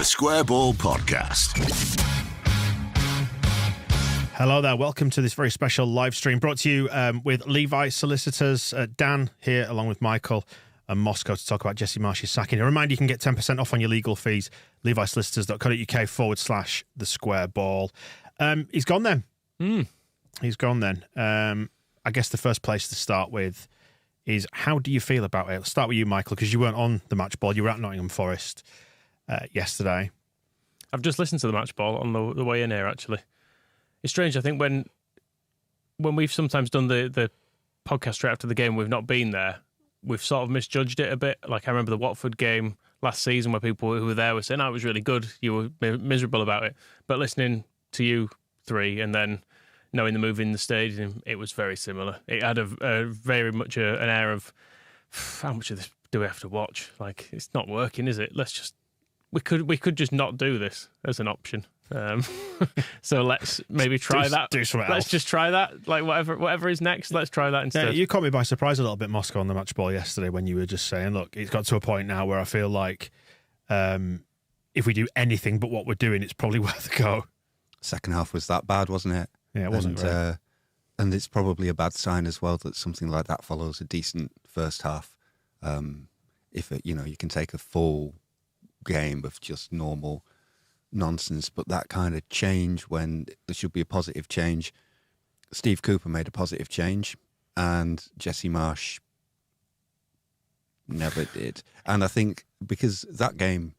The Square Ball Podcast. Hello there, welcome to this very special live stream brought to you with Levi Solicitors. Dan here along with Michael and Moscow to talk about Jesse Marsch's sacking. A reminder, you can get 10% off on your legal fees, levisolicitors.co.uk/the square ball. He's gone then. He's gone then. I guess the first place to start with is, how do you feel about it? Let's start with you, Michael, because you weren't on the match ball. You were at Nottingham Forest yesterday. I've just listened to the match ball on the way in here, actually. It's strange, I think, when we've sometimes done the podcast straight after the game, we've not been there, we've sort of misjudged it a bit. Like, I remember the Watford game last season where people who were there were saying, oh, it was really good, you were miserable about it. But listening to you three and then knowing the move in the stadium, it was very similar. It had a very much an air of, how much of this do we have to watch? Like, it's not working, is it? We could just not do this as an option. So let's maybe try that. Do something let's else. just try that. Like, whatever is next, let's try that instead. Yeah, you caught me by surprise a little bit, Moscow, on the match ball yesterday when you were just saying, look, it's got to a point now where I feel like if we do anything but what we're doing, it's probably worth a go. Second half was that bad, wasn't it? Yeah, it wasn't great. And it's probably a bad sign as well that something like that follows a decent first half. If you can take a full game of just normal nonsense, but that kind of change when there should be a positive change. Steve Cooper made a positive change and Jesse Marsch never did. And I think because that game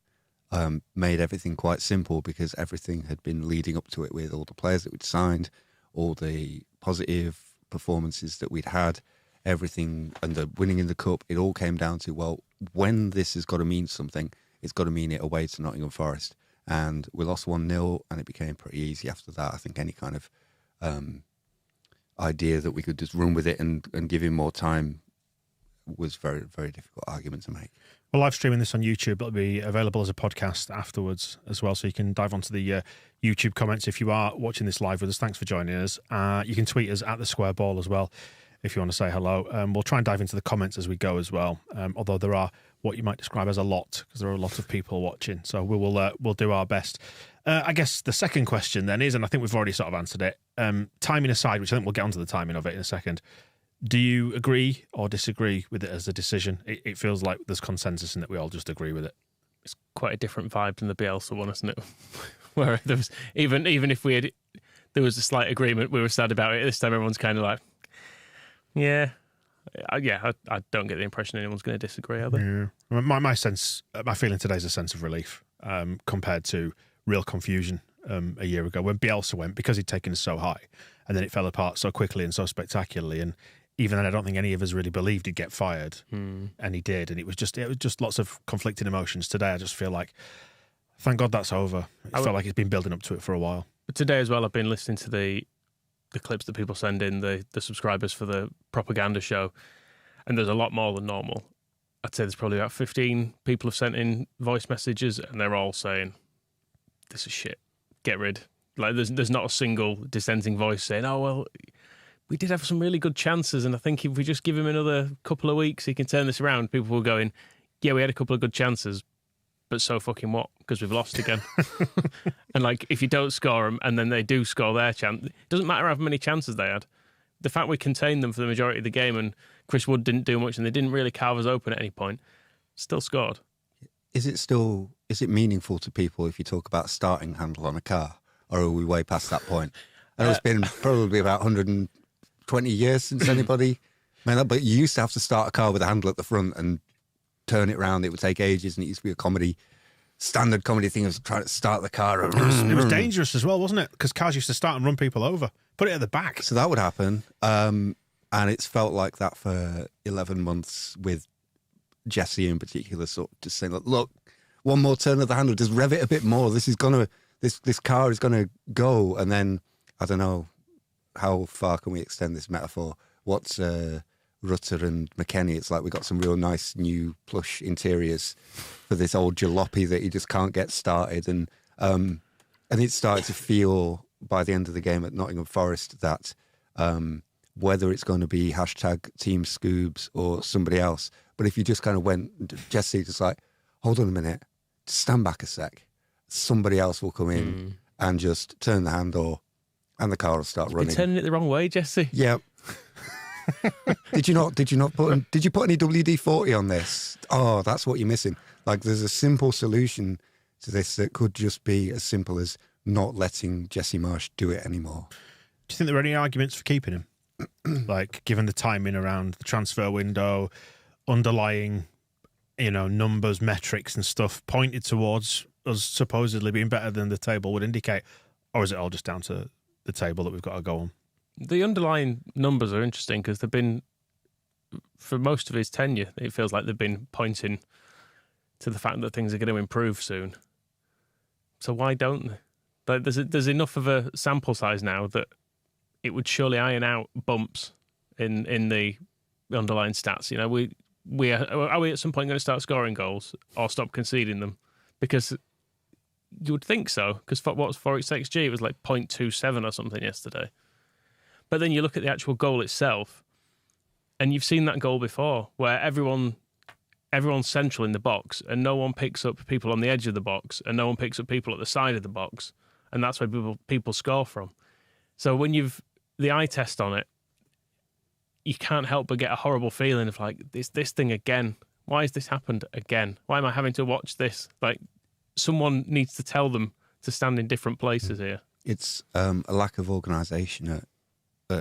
made everything quite simple, because everything had been leading up to it with all the players that we'd signed, all the positive performances that we'd had, everything, and the winning in the cup, it all came down to, well, when this has got to mean something, it's got to mean it away to Nottingham Forest. And we lost 1-0 and it became pretty easy after that. I think any kind of idea that we could just run with it and give him more time was very, very difficult argument to make. We're live streaming this on YouTube. It'll be available as a podcast afterwards as well, so you can dive onto the YouTube comments if you are watching this live with us. Thanks for joining us. You can tweet us at The Square Ball as well if you want to say hello. We'll try and dive into the comments as we go as well, although there are what you might describe as a lot, because there are a lot of people watching. So we'll do our best. I guess the second question then is, and I think we've already sort of answered it, timing aside, which I think we'll get onto the timing of it in a second. Do you agree or disagree with it as a decision? It feels like there's consensus in that we all just agree with it. It's quite a different vibe than the Bielsa one, isn't it? Where there was even if there was a slight agreement, we were sad about it. This time everyone's kind of like, I don't get the impression anyone's going to disagree, are they? Yeah. My feeling today is a sense of relief compared to real confusion a year ago when Bielsa went, because he'd taken us so high and then it fell apart so quickly and so spectacularly. And even then, I don't think any of us really believed he'd get fired, and he did. And it was just lots of conflicting emotions. Today, I just feel like, thank God that's over. It felt like it's been building up to it for a while. But today as well, I've been listening to the clips that people send in, the subscribers for the propaganda show, and there's a lot more than normal. I'd say there's probably about 15 people have sent in voice messages, and they're all saying, this is shit, get rid. Like, there's not a single dissenting voice saying, oh, well, we did have some really good chances, and I think if we just give him another couple of weeks, he can turn this around. People were going, yeah, we had a couple of good chances, but so fucking what? Because we've lost again. And like, if you don't score them and then they do score their chance, it doesn't matter how many chances they had. The fact we contained them for the majority of the game and Chris Wood didn't do much and they didn't really carve us open at any point, still scored. Is it meaningful to people if you talk about starting handle on a car, or are we way past that point? I know it's been probably about 120 years since anybody made that, but you used to have to start a car with a handle at the front and turn it around. It would take ages, and it used to be a standard comedy thing of trying to start the car. It was dangerous as well, wasn't it? Because cars used to start and run people over. Put it at the back. So that would happen. And it's felt like that for 11 months with Jesse in particular, sort of just saying, look, one more turn of the handle, just rev it a bit more. This car is gonna go. And then, I don't know, how far can we extend this metaphor? What's Rutter and McKennie? It's like we got some real nice new plush interiors for this old jalopy that you just can't get started. And it started to feel by the end of the game at Nottingham Forest that whether it's going to be hashtag Team Scoobs or somebody else, but if you just kind of went, Jesse, just like, hold on a minute, just stand back a sec. somebody else will come in and just turn the handle and the car will start running. You're turning it the wrong way, Jesse. Yeah. Did you put any WD-40 on this? Oh, that's what you're missing. Like, there's a simple solution to this that could just be as simple as not letting Jesse Marsch do it anymore. Do you think there are any arguments for keeping him? Like, given the timing around the transfer window, underlying, numbers, metrics and stuff pointed towards us supposedly being better than the table would indicate? Or is it all just down to the table that we've got to go on? The underlying numbers are interesting because they've been, for most of his tenure, it feels like they've been pointing to the fact that things are going to improve soon. So why don't they? Like, there's enough of a sample size now that it would surely iron out bumps in the underlying stats. Are we at some point going to start scoring goals or stop conceding them? Because you would think so, because what's for its XG? It was like 0.27 or something yesterday. But then you look at the actual goal itself, and you've seen that goal before, where everyone's central in the box, and no one picks up people on the edge of the box, and no one picks up people at the side of the box, and that's where people score from. So when you've the eye test on it, you can't help but get a horrible feeling of like, this thing again. Why has this happened again? Why am I having to watch this? Like, someone needs to tell them to stand in different places here. It's a lack of organisation at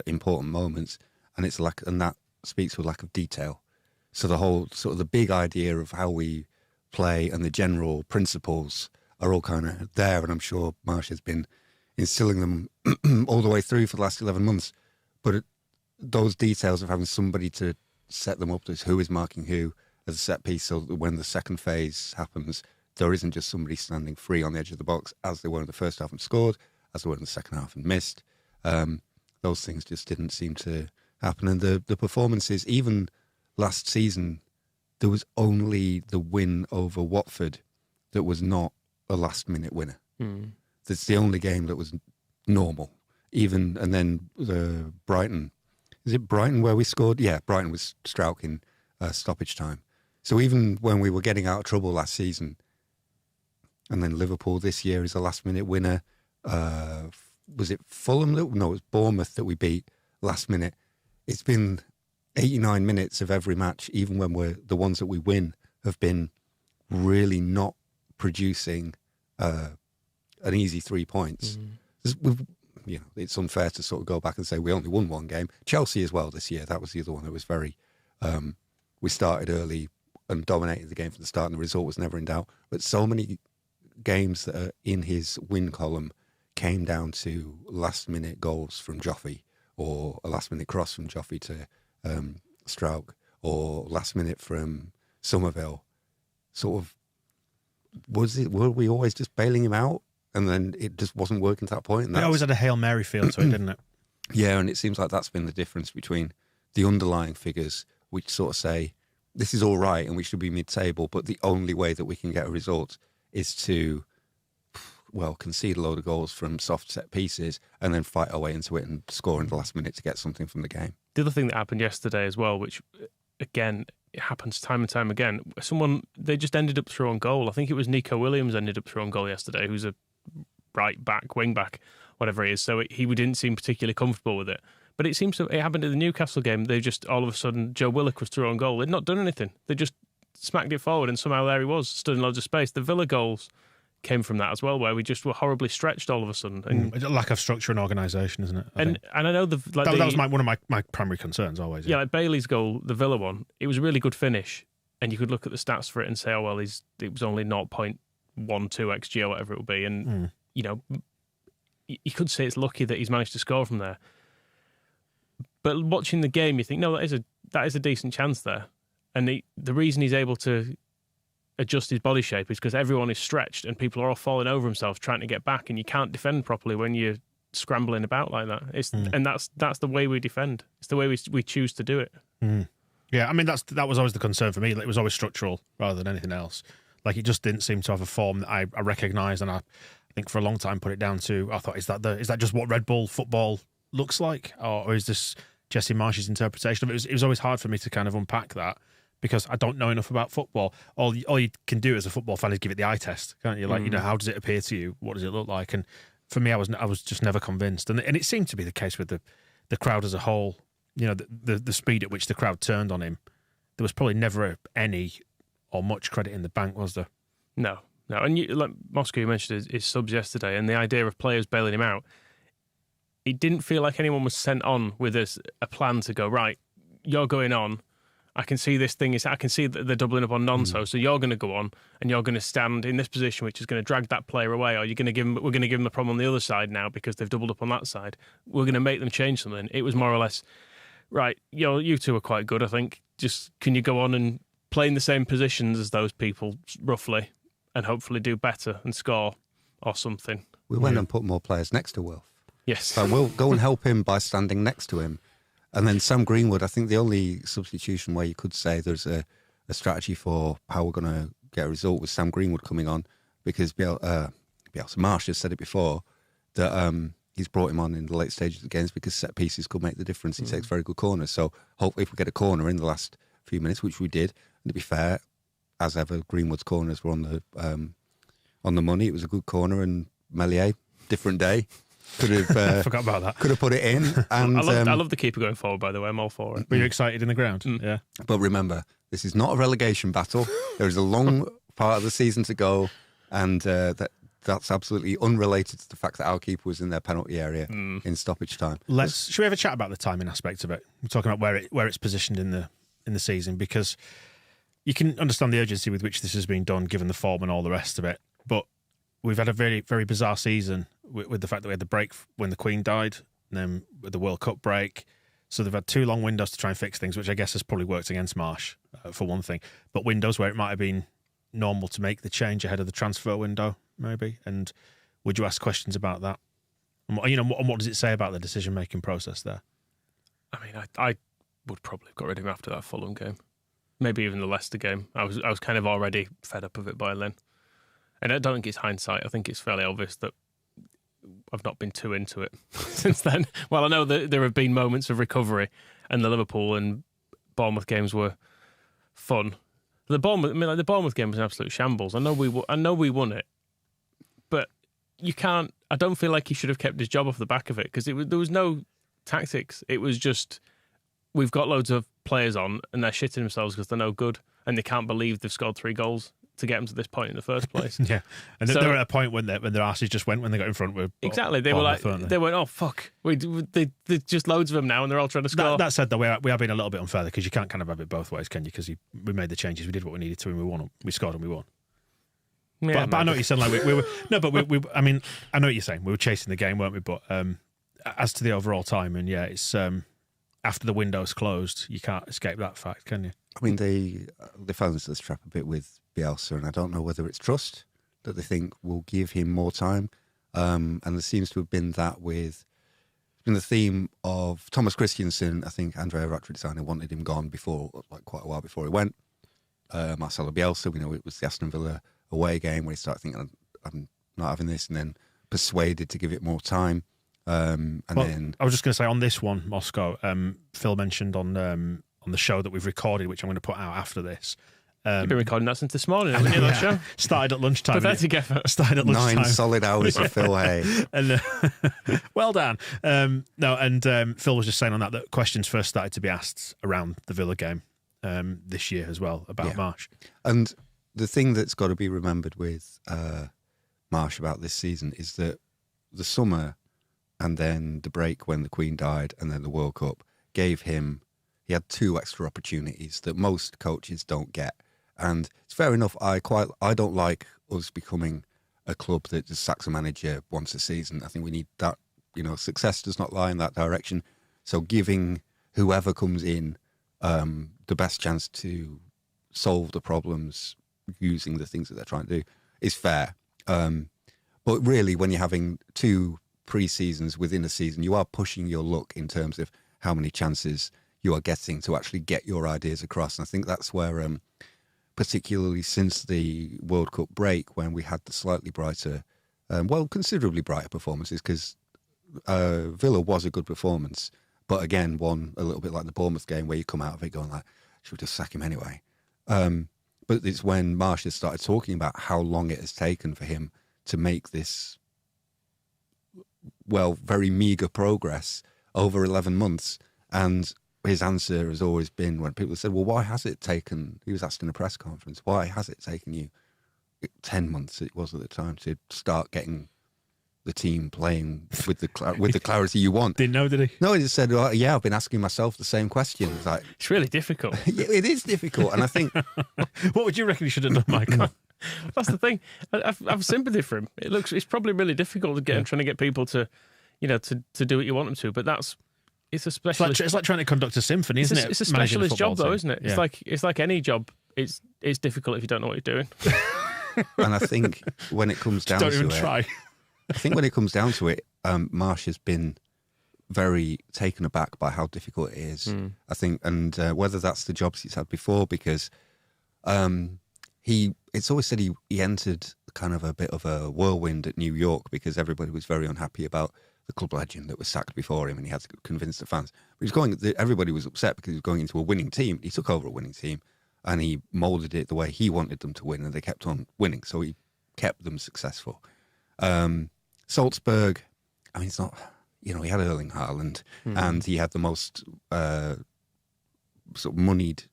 important moments, and that speaks to a lack of detail. So the whole sort of the big idea of how we play and the general principles are all kind of there, and I'm sure Marsch has been instilling them all the way through for the last 11 months. But those details of having somebody to set them up, as who is marking who as a set piece, so that when the second phase happens, there isn't just somebody standing free on the edge of the box, as they were in the first half and scored, as they were in the second half and missed. Those things just didn't seem to happen. And the performances, even last season, there was only the win over Watford that was not a last-minute winner. That's the only game that was normal. And then the Brighton. Is it Brighton where we scored? Yeah, Brighton was Strauch in stoppage time. So even when we were getting out of trouble last season, and then Liverpool this year is a last-minute winner. Was it Fulham? No, it was Bournemouth that we beat last minute. It's been 89 minutes of every match, even when the ones that we win have been really not producing an easy 3 points. It's unfair to sort of go back and say we only won one game. Chelsea as well this year. That was the other one that was very... we started early and dominated the game from the start, and the result was never in doubt. But so many games that are in his win column came down to last-minute goals from Joffrey, or a last-minute cross from Joffrey to Strauch, or last-minute from Somerville. Sort of, were we always just bailing him out, and then it just wasn't working to that point? And it always had a Hail Mary feel to it, didn't it? Yeah, and it seems like that's been the difference between the underlying figures, which sort of say, this is all right and we should be mid-table, but the only way that we can get a result is to, concede a load of goals from soft set pieces and then fight our way into it and score in the last minute to get something from the game. The other thing that happened yesterday as well, which, again, it happens time and time again, they just ended up through on goal. I think it was Nico Williams ended up through on goal yesterday, who's a right back, wing back, whatever he is. So he didn't seem particularly comfortable with it. But it happened at the Newcastle game. They just, all of a sudden, Joe Willock was through on goal. They'd not done anything. They just smacked it forward, and somehow there he was, stood in loads of space. The Villa goals came from that as well, where we just were horribly stretched all of a sudden. And lack of structure and organisation, isn't it? And I know that was one of my primary concerns always. Yeah, like Bailey's goal, the Villa one, it was a really good finish, and you could look at the stats for it and say, oh well, it was only 0.12 XG or whatever it would be, and you could say it's lucky that he's managed to score from there. But watching the game, you think, no, that is a decent chance there, and the reason he's able to adjust his body shape is because everyone is stretched and people are all falling over themselves trying to get back, and you can't defend properly when you're scrambling about like that. And that's the way we defend. It's the way we choose to do it. Yeah, I mean that was always the concern for me. It was always structural rather than anything else. Like, it just didn't seem to have a form that I recognised, and I think for a long time put it down to, I thought, is that just what Red Bull football looks like, or is this Jesse Marsch's interpretation of it? It was always hard for me to kind of unpack that, because I don't know enough about football. All you can do as a football fan is give it the eye test, can't you? Like, how does it appear to you? What does it look like? And for me, I was just never convinced. And it seemed to be the case with the crowd as a whole. The speed at which the crowd turned on him, there was probably never any or much credit in the bank, was there? No. And like Moscow, you mentioned his subs yesterday, and the idea of players bailing him out, it didn't feel like anyone was sent on with a plan to go, right, you're going on. I can see this thing I can see that they're doubling up on Nonso, so you're going to go on and you're going to stand in this position, which is going to drag that player away, or we're going to give them the problem on the other side now because they've doubled up on that side. We're going to make them change something. It was more or less, right, you two are quite good, I think. Just can you go on and play in the same positions as those people, roughly, and hopefully do better and score or something. We went and put more players next to Wilf. Yes. So we'll go and help him by standing next to him. And then Sam Greenwood, I think the only substitution where you could say there's a strategy for how we're going to get a result was Sam Greenwood coming on, because Jesse Marsch has said it before, that he's brought him on in the late stages of the games because set pieces could make the difference. He takes very good corners. So hopefully if we get a corner in the last few minutes, which we did, and to be fair, as ever, Greenwood's corners were on the money. It was a good corner, and Meslier, different day. Could have Forgot about that. Could have put it in. And I love the keeper going forward, by the way. I'm all for it. Were you excited in the ground? Yeah. But remember, this is not a relegation battle. There is a long part of the season to go, and that's absolutely unrelated to the fact that our keeper was in their penalty area in stoppage time. Should we have a chat about the timing aspect of it? We're talking about where it's positioned in the season, because you can understand the urgency with which this has been done, given the form and all the rest of it. But we've had a very, very bizarre season with the fact that we had the break when the Queen died, and then with the World Cup break. So they've had 2 long windows to try and fix things, which I guess has probably worked against Marsch, for one thing. But windows where it might have been normal to make the change ahead of the transfer window, maybe. And would you ask questions about that? And what does it say about the decision-making process there? I mean, I would probably have got rid of him after that Fulham game. Maybe even the Leicester game. I was kind of already fed up of it by then. And I don't think it's hindsight. I think it's fairly obvious that I've not been too into it since then. Well, I know that there have been moments of recovery, and the Liverpool and Bournemouth games were fun. The Bournemouth game was an absolute shambles. I know we won it, but you can't. I don't feel like he should have kept his job off the back of it, because there was no tactics. It was just, we've got loads of players on and they're shitting themselves because they're no good and they can't believe they've scored 3 goals to get them to this point in the first place. Yeah, and so, they're at a point when their asses just went when they got in front with exactly. They were like, they went, oh fuck, there's just loads of them now, and they're all trying to score. That said, though, we are being a little bit unfair, because you can't kind of have it both ways, can you? Because we made the changes, we did what we needed to, and we won. We scored and we won. Yeah, but I know what you're saying. Like we were no, but we I mean, I know what you're saying. We were chasing the game, weren't we? But as to the overall time, and yeah, it's after the window's closed, you can't escape that fact, can you? I mean, they fell into this trap a bit with Bielsa, and I don't know whether it's trust that they think will give him more time. And there seems to have been that with the theme of Thomas Christiansen. I think Andrea Ratritzani wanted him gone before, like quite a while before he went. Marcelo Bielsa, we know it was the Aston Villa away game where he started thinking, I'm not having this, and then persuaded to give it more time. Then I was just going to say on this one, Moscow, Phil mentioned on the show that we've recorded, which I'm going to put out after this. You've been recording that since this morning, haven't you, that show? Started at lunchtime. Pathetic effort. Started at lunchtime. 9 solid hours of Phil Hay. And, well done. Phil was just saying on that questions first started to be asked around the Villa game this year as well about Marsch. And the thing that's got to be remembered with Marsch about this season is that the summer and then the break when the Queen died and then the World Cup gave him, he had 2 extra opportunities that most coaches don't get. And it's fair enough. I don't like us becoming a club that just sacks a manager once a season. I think we need that, success does not lie in that direction. So giving whoever comes in the best chance to solve the problems using the things that they're trying to do is fair. But really, when you're having 2 pre-seasons within a season, you are pushing your luck in terms of how many chances you are getting to actually get your ideas across. And I think that's where, particularly since the World Cup break, when we had the slightly brighter, considerably brighter performances, because Villa was a good performance, but again, one a little bit like the Bournemouth game where you come out of it going like, should we just sack him anyway? But it's when Marsch has started talking about how long it has taken for him to make this, well, very meagre progress over 11 months. And his answer has always been, when people said, well, why has it taken, he was asked in a press conference, why has it taken you 10 months, it was at the time, to start getting the team playing with the clarity you want? Didn't know, did he? No, he just said, well, yeah, I've been asking myself the same question. It's like, It's really difficult. it is difficult. And I think, What would you reckon he should have done, Michael? That's the thing. I've sympathy for him. It's probably really difficult to get trying to get people to, to do what you want them to. But it's a specialist. It's like trying to conduct a symphony, isn't it? It's a specialist job, though, isn't it? Yeah. It's like any job. It's difficult if you don't know what you're doing. and I think when it comes down Don't to even it, try. I think when it comes down to it, Marsch has been very taken aback by how difficult it is. I think, and whether that's the jobs he's had before, because it's always said he entered kind of a bit of a whirlwind at New York because everybody was very unhappy about the club legend that was sacked before him, and he had to convince the fans. But everybody was upset because he was going into a winning team. He took over a winning team, and he moulded it the way he wanted them to win, and they kept on winning. So he kept them successful. Salzburg, I mean, it's not, he had Erling Haaland, and he had the most sort of moneyed,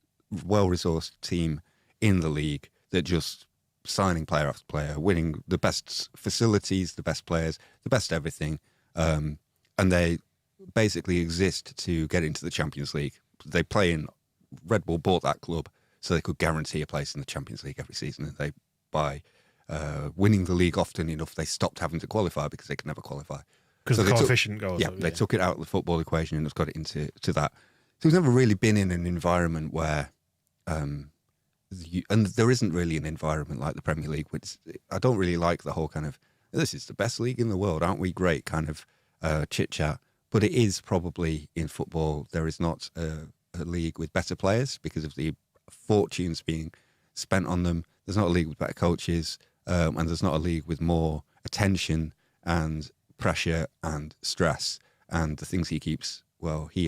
well-resourced team in the league that just signing player after player, winning the best facilities, the best players, the best everything. And they basically exist to get into the Champions League. They play in, Red Bull bought that club so they could guarantee a place in the Champions League every season. And they, by winning the league often enough, they stopped having to qualify because they could never qualify. Because So the they took- coefficient goes. Yeah, they took it out of the football equation and just got it into that. So he's never really been in an environment where, and there isn't really an environment like the Premier League, which I don't really like the whole kind of, this is the best league in the world, aren't we great kind of chit-chat. But it is probably, in football, there is not a league with better players because of the fortunes being spent on them. There's not a league with better coaches, and there's not a league with more attention and pressure and stress. And the things he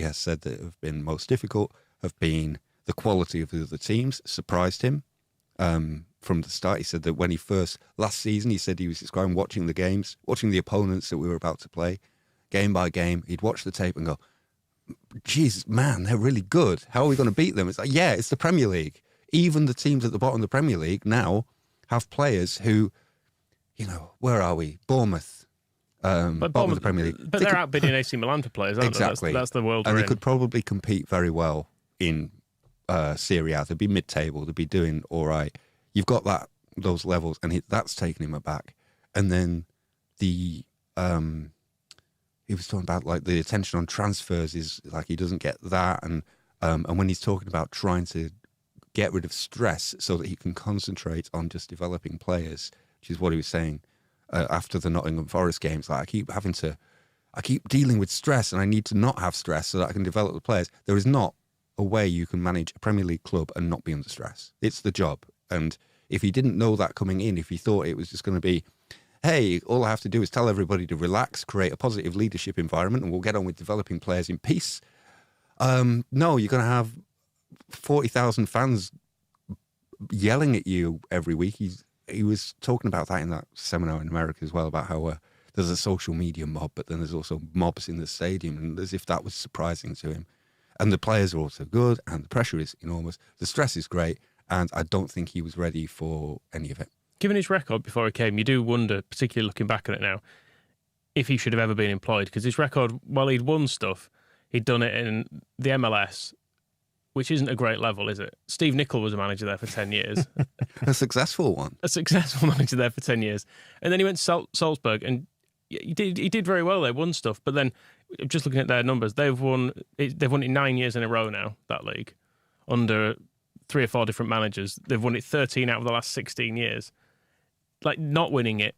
has said that have been most difficult have been the quality of the other teams. Surprised him from the start. He said that when last season, he said he was describing watching the games, watching the opponents that we were about to play, game by game. He'd watch the tape and go, Jesus, man, they're really good. How are we going to beat them? It's like, yeah, it's the Premier League. Even the teams at the bottom of the Premier League now have players who, where are we? Bournemouth. Bottom of the Premier League. But they're outbidding AC Milan for players, aren't Exactly. they? That's the world And we're they in. could probably compete very well in Serie A. They'd be mid-table. They'd be doing all right. You've got those levels, and that's taken him aback. And then he was talking about like the attention on transfers is like he doesn't get that, and when he's talking about trying to get rid of stress so that he can concentrate on just developing players, which is what he was saying after the Nottingham Forest games. Like I keep dealing with stress, and I need to not have stress so that I can develop the players. There is not a way you can manage a Premier League club and not be under stress. It's the job. And if he didn't know that coming in, if he thought it was just going to be, hey, all I have to do is tell everybody to relax, create a positive leadership environment, and we'll get on with developing players in peace. No, you're going to have 40,000 fans yelling at you every week. He was talking about that in that seminar in America as well, about how there's a social media mob, but then there's also mobs in the stadium, and as if that was surprising to him. And the players are also good, and the pressure is enormous. The stress is great, and I don't think he was ready for any of it. Given his record before he came, you do wonder, particularly looking back at it now, if he should have ever been employed. Because his record, while he'd won stuff, he'd done it in the MLS, which isn't a great level, is it? Steve Nicol was a manager there for 10 years. A successful one. A successful manager there for 10 years. And then he went to Salzburg, and he did very well there, won stuff. But then, just looking at their numbers, they've won it 9 years in a row now, that league, under 3 or 4 different managers. They've won it 13 out of the last 16 years. Like, not winning it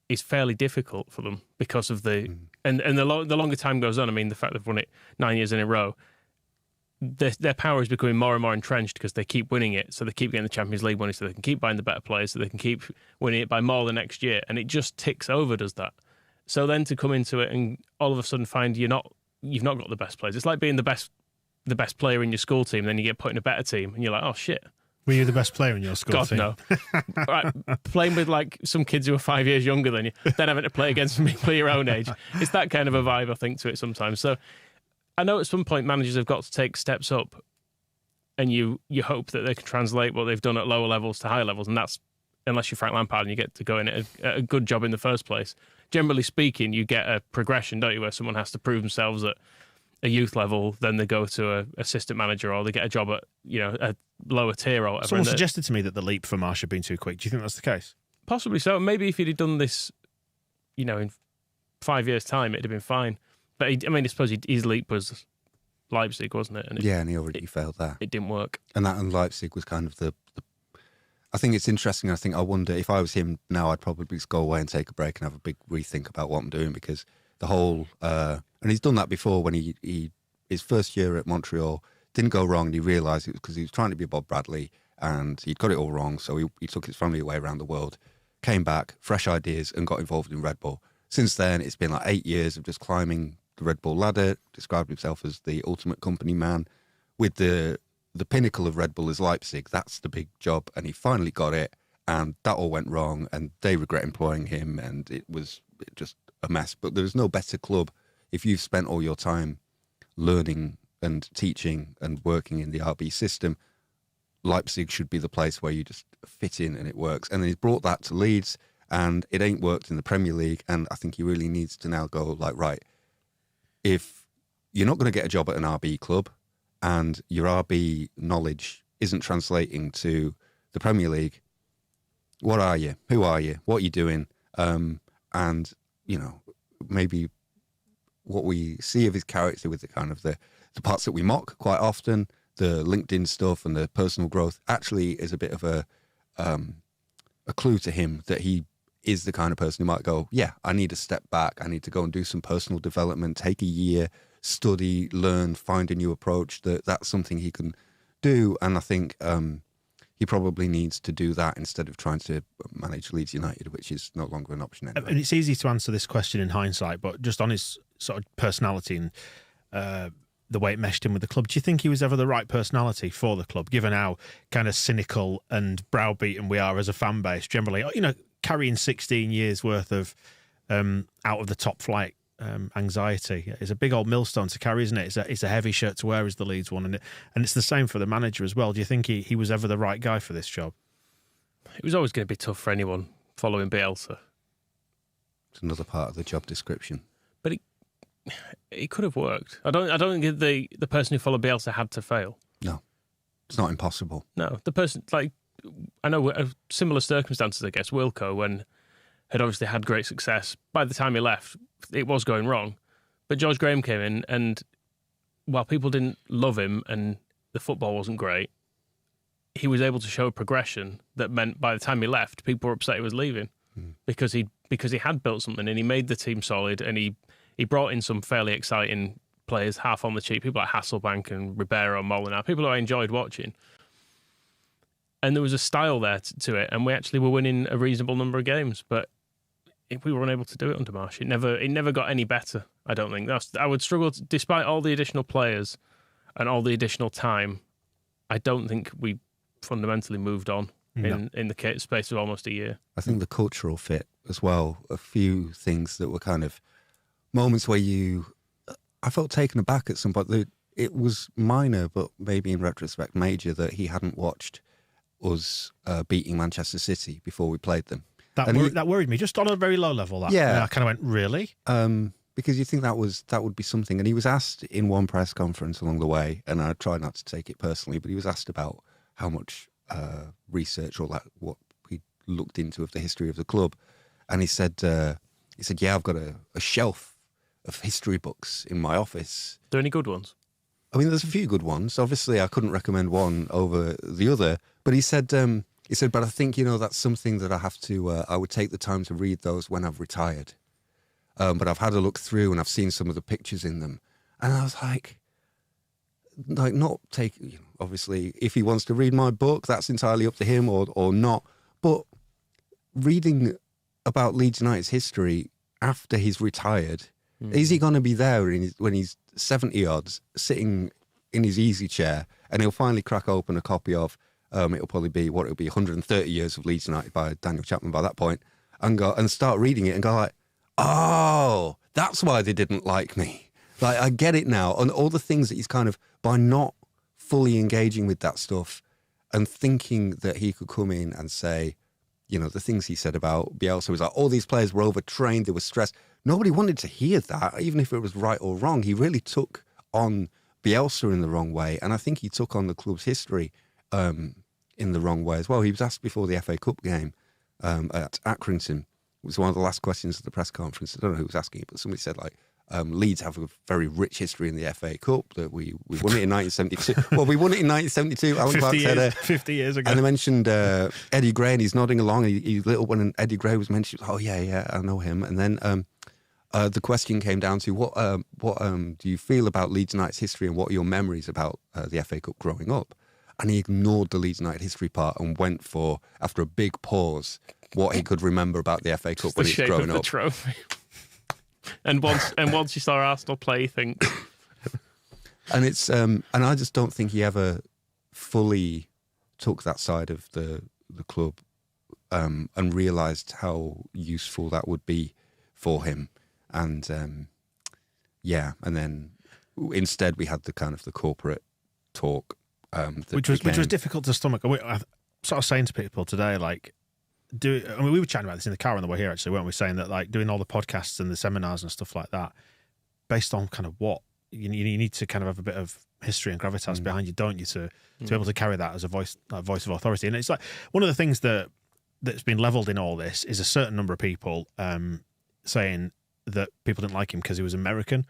is fairly difficult for them because of the longer time goes on. I mean, the fact they've won it 9 years in a row, their power is becoming more and more entrenched because they keep winning it, so they keep getting the Champions League money, so they can keep buying the better players, so they can keep winning it by more the next year, and it just ticks over, does that? So then to come into it and all of a sudden find you've not got the best players. It's like being the best player in your school team, then you get put in a better team, and you're like, oh shit, Were you the best player in your school God, team? no. Right, playing with like some kids who are 5 years younger than you, then having to play against people your own age. It's that kind of a vibe, I think, to it sometimes. So I know at some point managers have got to take steps up, and you hope that they can translate what they've done at lower levels to higher levels, and that's unless you're Frank Lampard and you get to go in at a good job in the first place. Generally speaking, you get a progression, don't you, where someone has to prove themselves at a youth level, then they go to a assistant manager, or they get a job at a lower tier or whatever. Someone suggested to me that the leap for Marsch had been too quick. Do you think that's the case? Possibly so. Maybe if he'd have done this, in 5 years' time, it'd have been fine. But I suppose his leap was Leipzig, wasn't it? And and he already failed there. It didn't work. And Leipzig was kind of the I think it's interesting. I wonder if I was him now, I'd probably just go away and take a break and have a big rethink about what I'm doing, because the whole and he's done that before when he his first year at Montreal didn't go wrong, and he realised it was because he was trying to be Bob Bradley and he'd got it all wrong. So he took his family away around the world, came back, fresh ideas, and got involved in Red Bull. Since then, it's been like 8 years of just climbing the Red Bull ladder, described himself as the ultimate company man, with the pinnacle of Red Bull is Leipzig. That's the big job, and he finally got it, and that all went wrong, and they regret employing him, and it was just a mess. But there's no better club if you've spent all your time learning and teaching and working in the RB system. Leipzig should be the place where you just fit in and it works. And he's brought that to Leeds, and it ain't worked in the Premier League, and I think he really needs to now go like, right, if you're not going to get a job at an RB club and your RB knowledge isn't translating to the Premier League, what are you? Who are you? What are you doing? And, maybe what we see of his character with the kind of the parts that we mock quite often, the LinkedIn stuff and the personal growth, actually is a bit of a clue to him that he is the kind of person who might go, yeah, I need to step back. I need to go and do some personal development, take a year, study, learn, find a new approach. That's something he can do. And I think he probably needs to do that instead of trying to manage Leeds United, which is no longer an option anymore. And it's easy to answer this question in hindsight, but just on his sort of personality and the way it meshed in with the club, do you think he was ever the right personality for the club, given how kind of cynical and browbeaten we are as a fan base generally? Carrying 16 years worth of out of the top flight anxiety is a big old millstone to carry, isn't it? It's a heavy shirt to wear as the Leeds one, and it's the same for the manager as well. Do you think he was ever the right guy for this job? It was always going to be tough for anyone following Bielsa. It's another part of the job description. But it could have worked. I don't think the person who followed Bielsa had to fail. No, it's not impossible. No, the person, I know similar circumstances, I guess. Wilco, when had obviously had great success, by the time he left, it was going wrong. But George Graham came in, and while people didn't love him and the football wasn't great, he was able to show a progression that meant by the time he left, people were upset he was leaving because he had built something, and he made the team solid, and he brought in some fairly exciting players, half on the cheap, people like Hasselbank and Ribeiro and Molinar, people who I enjoyed watching. And there was a style there to it, and we actually were winning a reasonable number of games. But if we were unable to do it under Marsch, it never got any better. I don't think I would struggle despite all the additional players and all the additional time. I don't think we fundamentally moved on in the space of almost a year. I think the cultural fit as well. A few things that were kind of moments where I felt taken aback at some point. It was minor, but maybe in retrospect major, that he hadn't watched us beating Manchester City before we played them. That worried me, just on a very low level. I kind of went, really? Because you think that would be something. And he was asked in one press conference along the way, and I try not to take it personally, but he was asked about how much research or what he looked into of the history of the club. And he said, yeah, I've got a shelf of history books in my office. Are there any good ones? I mean, there's a few good ones. Obviously, I couldn't recommend one over the other. But he said, but I think, that's something that I have to, I would take the time to read those when I've retired. But I've had a look through and I've seen some of the pictures in them. And I was like not take, obviously, if he wants to read my book, that's entirely up to him or not. But reading about Leeds United's history after he's retired, is he going to be there when he's 70 odds, sitting in his easy chair, and he'll finally crack open a copy of It'll probably be 130 years of Leeds United by Daniel Chapman by that point, and start reading it and go like, oh, that's why they didn't like me. Like, I get it now. And all the things that he's kind of, by not fully engaging with that stuff and thinking that he could come in and say, you know, the things he said about Bielsa was like, all these players were overtrained, they were stressed. Nobody wanted to hear that, even if it was right or wrong. He really took on Bielsa in the wrong way. And I think he took on the club's history in the wrong way as well. He was asked before the FA Cup game at Accrington. It was one of the last questions at the press conference. I don't know who was asking it, but somebody said, like, Leeds have a very rich history in the FA Cup, that we won it in 1972. Well, we won it in 1972. Alan Clark said 50 years ago. And they mentioned Eddie Gray, and he's nodding along. And he little when Eddie Gray was mentioned, oh yeah, I know him. And then the question came down to what do you feel about Leeds United's history, and what are your memories about the FA Cup growing up? And he ignored the Leeds United history part and went for, after a big pause, what he could remember about the FA Cup when he was growing up. The trophy. And once you saw Arsenal play, you think. And it's and I just don't think he ever fully took that side of the club and realised how useful that would be for him. And and then instead we had the kind of the corporate talk, which was difficult to stomach. I sort of saying to people today, like, we were chatting about this in the car on the way here, actually, weren't we? Saying that, like, doing all the podcasts and the seminars and stuff like that, based on kind of what you need to kind of have a bit of history and gravitas behind you, don't you, to be able to carry that as a voice of authority. And it's like one of the things that's been levelled in all this is a certain number of people saying that people didn't like him because he was American.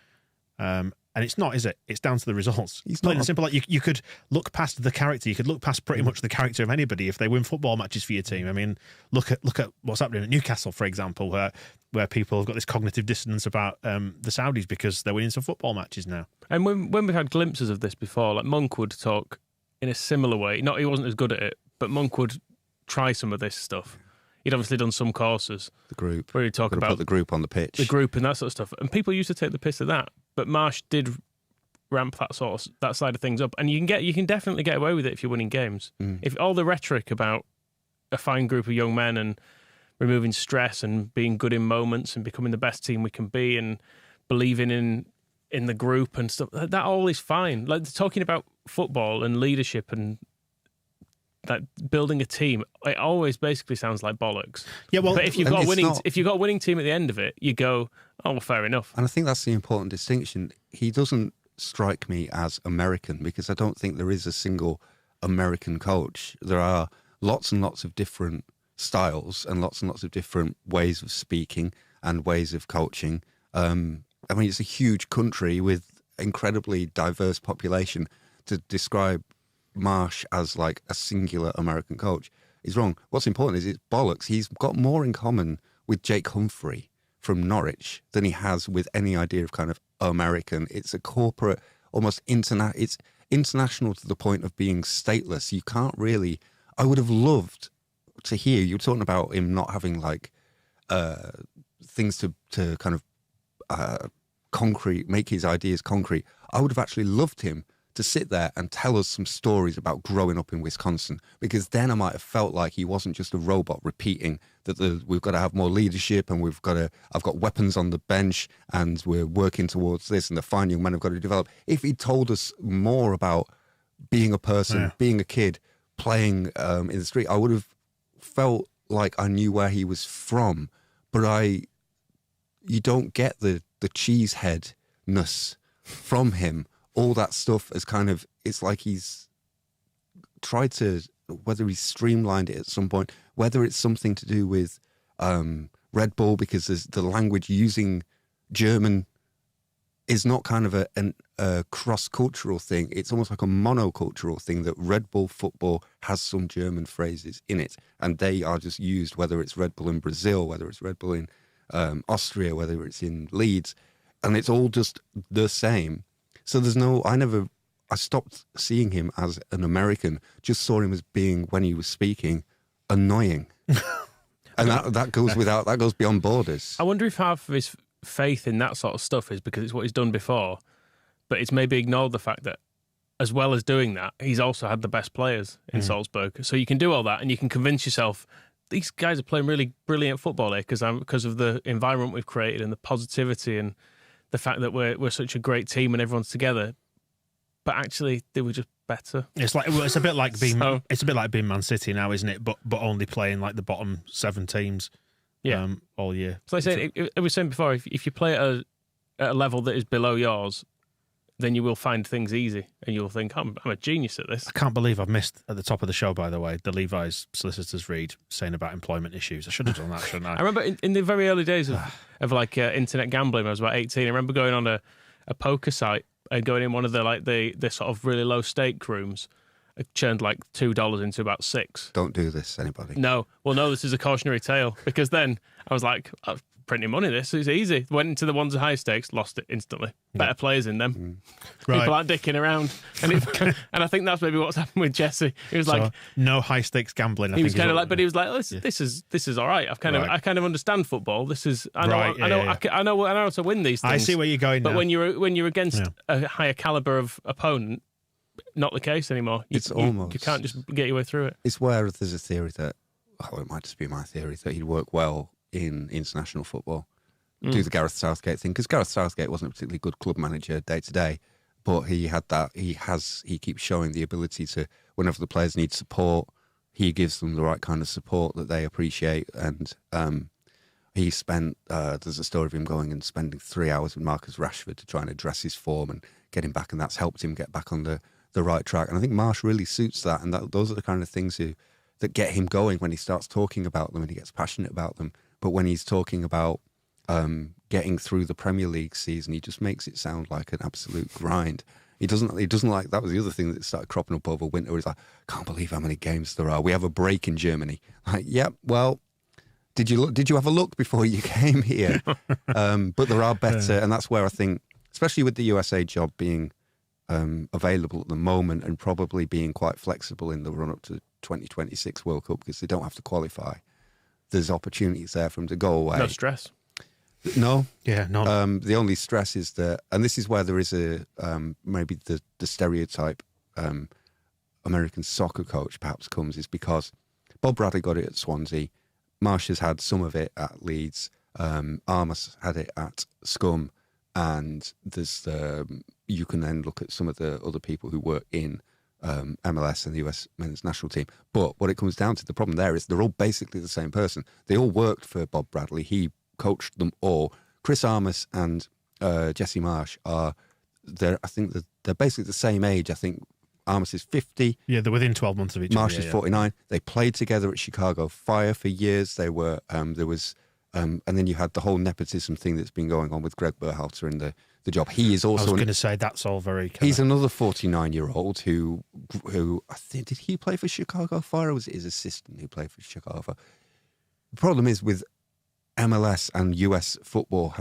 And it's not, is it? It's down to the results. It's plain and simple. Like, you could look past the character. You could look past pretty much the character of anybody if they win football matches for your team. I mean, look at what's happening at Newcastle, for example, where people have got this cognitive dissonance about the Saudis because they're winning some football matches now. And when we've had glimpses of this before, like Monk would talk in a similar way. Not, he wasn't as good at it, but Monk would try some of this stuff. He'd obviously done some courses. The group. Where he'd talk about put the group on the pitch. The group and that sort of stuff. And people used to take the piss at that. But Marsch did ramp that side of things up. And you can definitely get away with it if you're winning games. If all the rhetoric about a fine group of young men and removing stress and being good in moments and becoming the best team we can be and believing in the group and stuff, that all is fine. Like, talking about football and leadership and that building a team, it always basically sounds like bollocks. Yeah, well, but if you've got a winning team at the end of it, you go, oh, well, fair enough. And I think that's the important distinction. He doesn't strike me as American, because I don't think there is a single American coach. There are lots and lots of different styles and lots of different ways of speaking and ways of coaching. I mean, it's a huge country with incredibly diverse population. To describe Marsch as like a singular American coach is wrong. What's important is it's bollocks. He's got more in common with Jake Humphrey from Norwich than he has with any idea of kind of American. It's a corporate, almost it's international to the point of being stateless. You can't really. I would have loved to hear you talking about him not having like things to kind of concrete, make his ideas concrete. I would have actually loved him to sit there and tell us some stories about growing up in Wisconsin, because then I might have felt like he wasn't just a robot repeating that we've got to have more leadership and I've got weapons on the bench and we're working towards this and the fine young men have got to develop. If he told us more about being a person, being a kid, playing in the street, I would have felt like I knew where he was from. But you don't get the cheeseheadness from him. All that stuff is kind of, it's like he's tried to, whether he's streamlined it at some point, whether it's something to do with Red Bull, because there's the language using German is not kind of a cross-cultural thing. It's almost like a monocultural thing, that Red Bull football has some German phrases in it, and they are just used, whether it's Red Bull in Brazil, whether it's Red Bull in Austria, whether it's in Leeds, and it's all just the same. So I stopped seeing him as an American, just saw him as being, when he was speaking, annoying. And that goes beyond borders. I wonder if half of his faith in that sort of stuff is because it's what he's done before, but it's maybe ignored the fact that as well as doing that, he's also had the best players in Salzburg. So you can do all that, and you can convince yourself these guys are playing really brilliant football here because of the environment we've created and the positivity and the fact that we're such a great team and everyone's together. But actually, they were just better. It's a bit like being Man City now, isn't it? But only playing like the bottom 7 teams, all year. So like I said, I was saying before, if you play at a level that is below yours, then you will find things easy, and you'll think, I'm a genius at this. I can't believe I've missed at the top of the show, by the way, the Levi's solicitors read saying about employment issues. I should have done that, shouldn't I? I remember in the very early days of like internet gambling, when I was about 18, I remember going on a poker site and going in one of the sort of really low stake rooms. I churned like $2 into about $6. Don't do this, anybody. No. Well, no, this is a cautionary tale, because then I was like, I'm printing money, this is easy. Went into the ones with high stakes, lost it instantly. Better players in them. Right. People aren't dicking around. And I think that's maybe what's happened with Jesse. He was like, no high stakes gambling. He was kind of like, but he was like, oh, this is all right. I kind of understand football. This is I know how to win these things. I see where you're going. But now. when you're against a higher caliber of opponent, not the case anymore. You can't just get your way through it. It's where there's a theory that, it might just be my theory, that he'd work well in international football. Do the Gareth Southgate thing, because Gareth Southgate wasn't a particularly good club manager day to day, but he had that. He keeps showing the ability to, whenever the players need support, he gives them the right kind of support that they appreciate. And he spent there's a story of him going and spending 3 hours with Marcus Rashford to try and address his form and get him back, and that's helped him get back on the right track. And I think Marsch really suits that, and those are the kind of things that get him going when he starts talking about them and he gets passionate about them. But when he's talking about getting through the Premier League season, he just makes it sound like an absolute grind. He doesn't like, that was the other thing that started cropping up over winter. He's like, can't believe how many games there are. We have a break in Germany. Like, yeah, well, did you have a look before you came here? But there are better, and that's where I think, especially with the USA job being available at the moment and probably being quite flexible in the run up to the 2026 World Cup, because they don't have to qualify. There's opportunities there for him to go away. No stress. No. Yeah, no. The only stress is that, and this is where there is maybe the stereotype American soccer coach perhaps comes, is because Bob Bradley got it at Swansea. Marsch has had some of it at Leeds. Armas had it at Scum. And there's you can then look at some of the other people who work in MLS and the US men's national team. But what it comes down to, the problem there is they're all basically the same person. They all worked for Bob Bradley. He coached them all. Chris Armas and Jesse Marsch I think they're basically the same age. I think Armas is 50. Yeah, they're within 12 months of each other. Marsch is 49. They played together at Chicago Fire for years. They were, and then you had the whole nepotism thing that's been going on with Greg Berhalter in the job. He is also. I was going to say that's all very. He's another 49-year-old who I think, did he play for Chicago Fire, or was it his assistant who played for Chicago Fire? The problem is with MLS and US football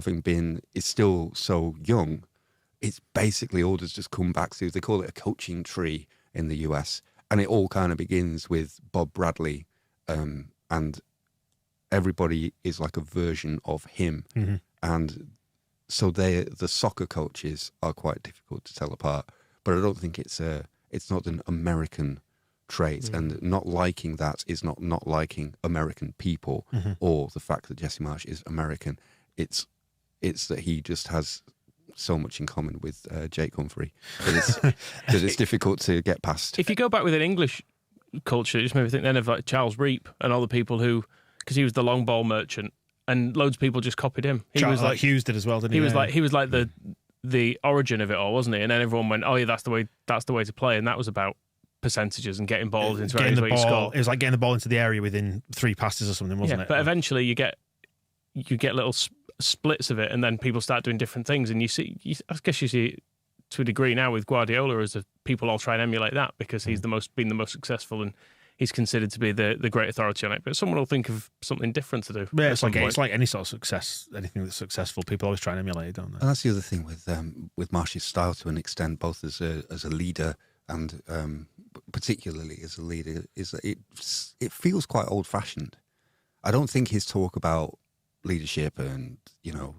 is still so young. It's basically all just come back to, they call it a coaching tree in the US, and it all kind of begins with Bob Bradley, and everybody is like a version of him. Mm-hmm. And so the soccer coaches are quite difficult to tell apart. But I don't think it's not an American trait, and not liking that is not liking American people, or the fact that Jesse Marsch is American. It's that he just has so much in common with Jake Humphrey that it's difficult to get past. If you go back with an English culture, it just made me think then of like Charles Reap and all the people who, because he was the long ball merchant, and loads of people just copied him. He was like Hughes did as well, didn't he? He was like the origin of it all, wasn't he? And then everyone went, oh yeah, that's the way to play, and that was about percentages and getting balls into areas where you score. It was like getting the ball into the area within 3 passes or something, wasn't it? But eventually you get little splits of it, and then people start doing different things, and I guess you see it to a degree now with Guardiola, as people all try and emulate that because he's been the most successful, and he's considered to be the great authority on it. But someone will think of something different to do. Yeah, it's like any sort of success, anything that's successful, people always try and emulate it, don't they? And that's the other thing with Marsch's style, to an extent, both as a leader and particularly as a leader, is that it feels quite old-fashioned. I don't think his talk about leadership and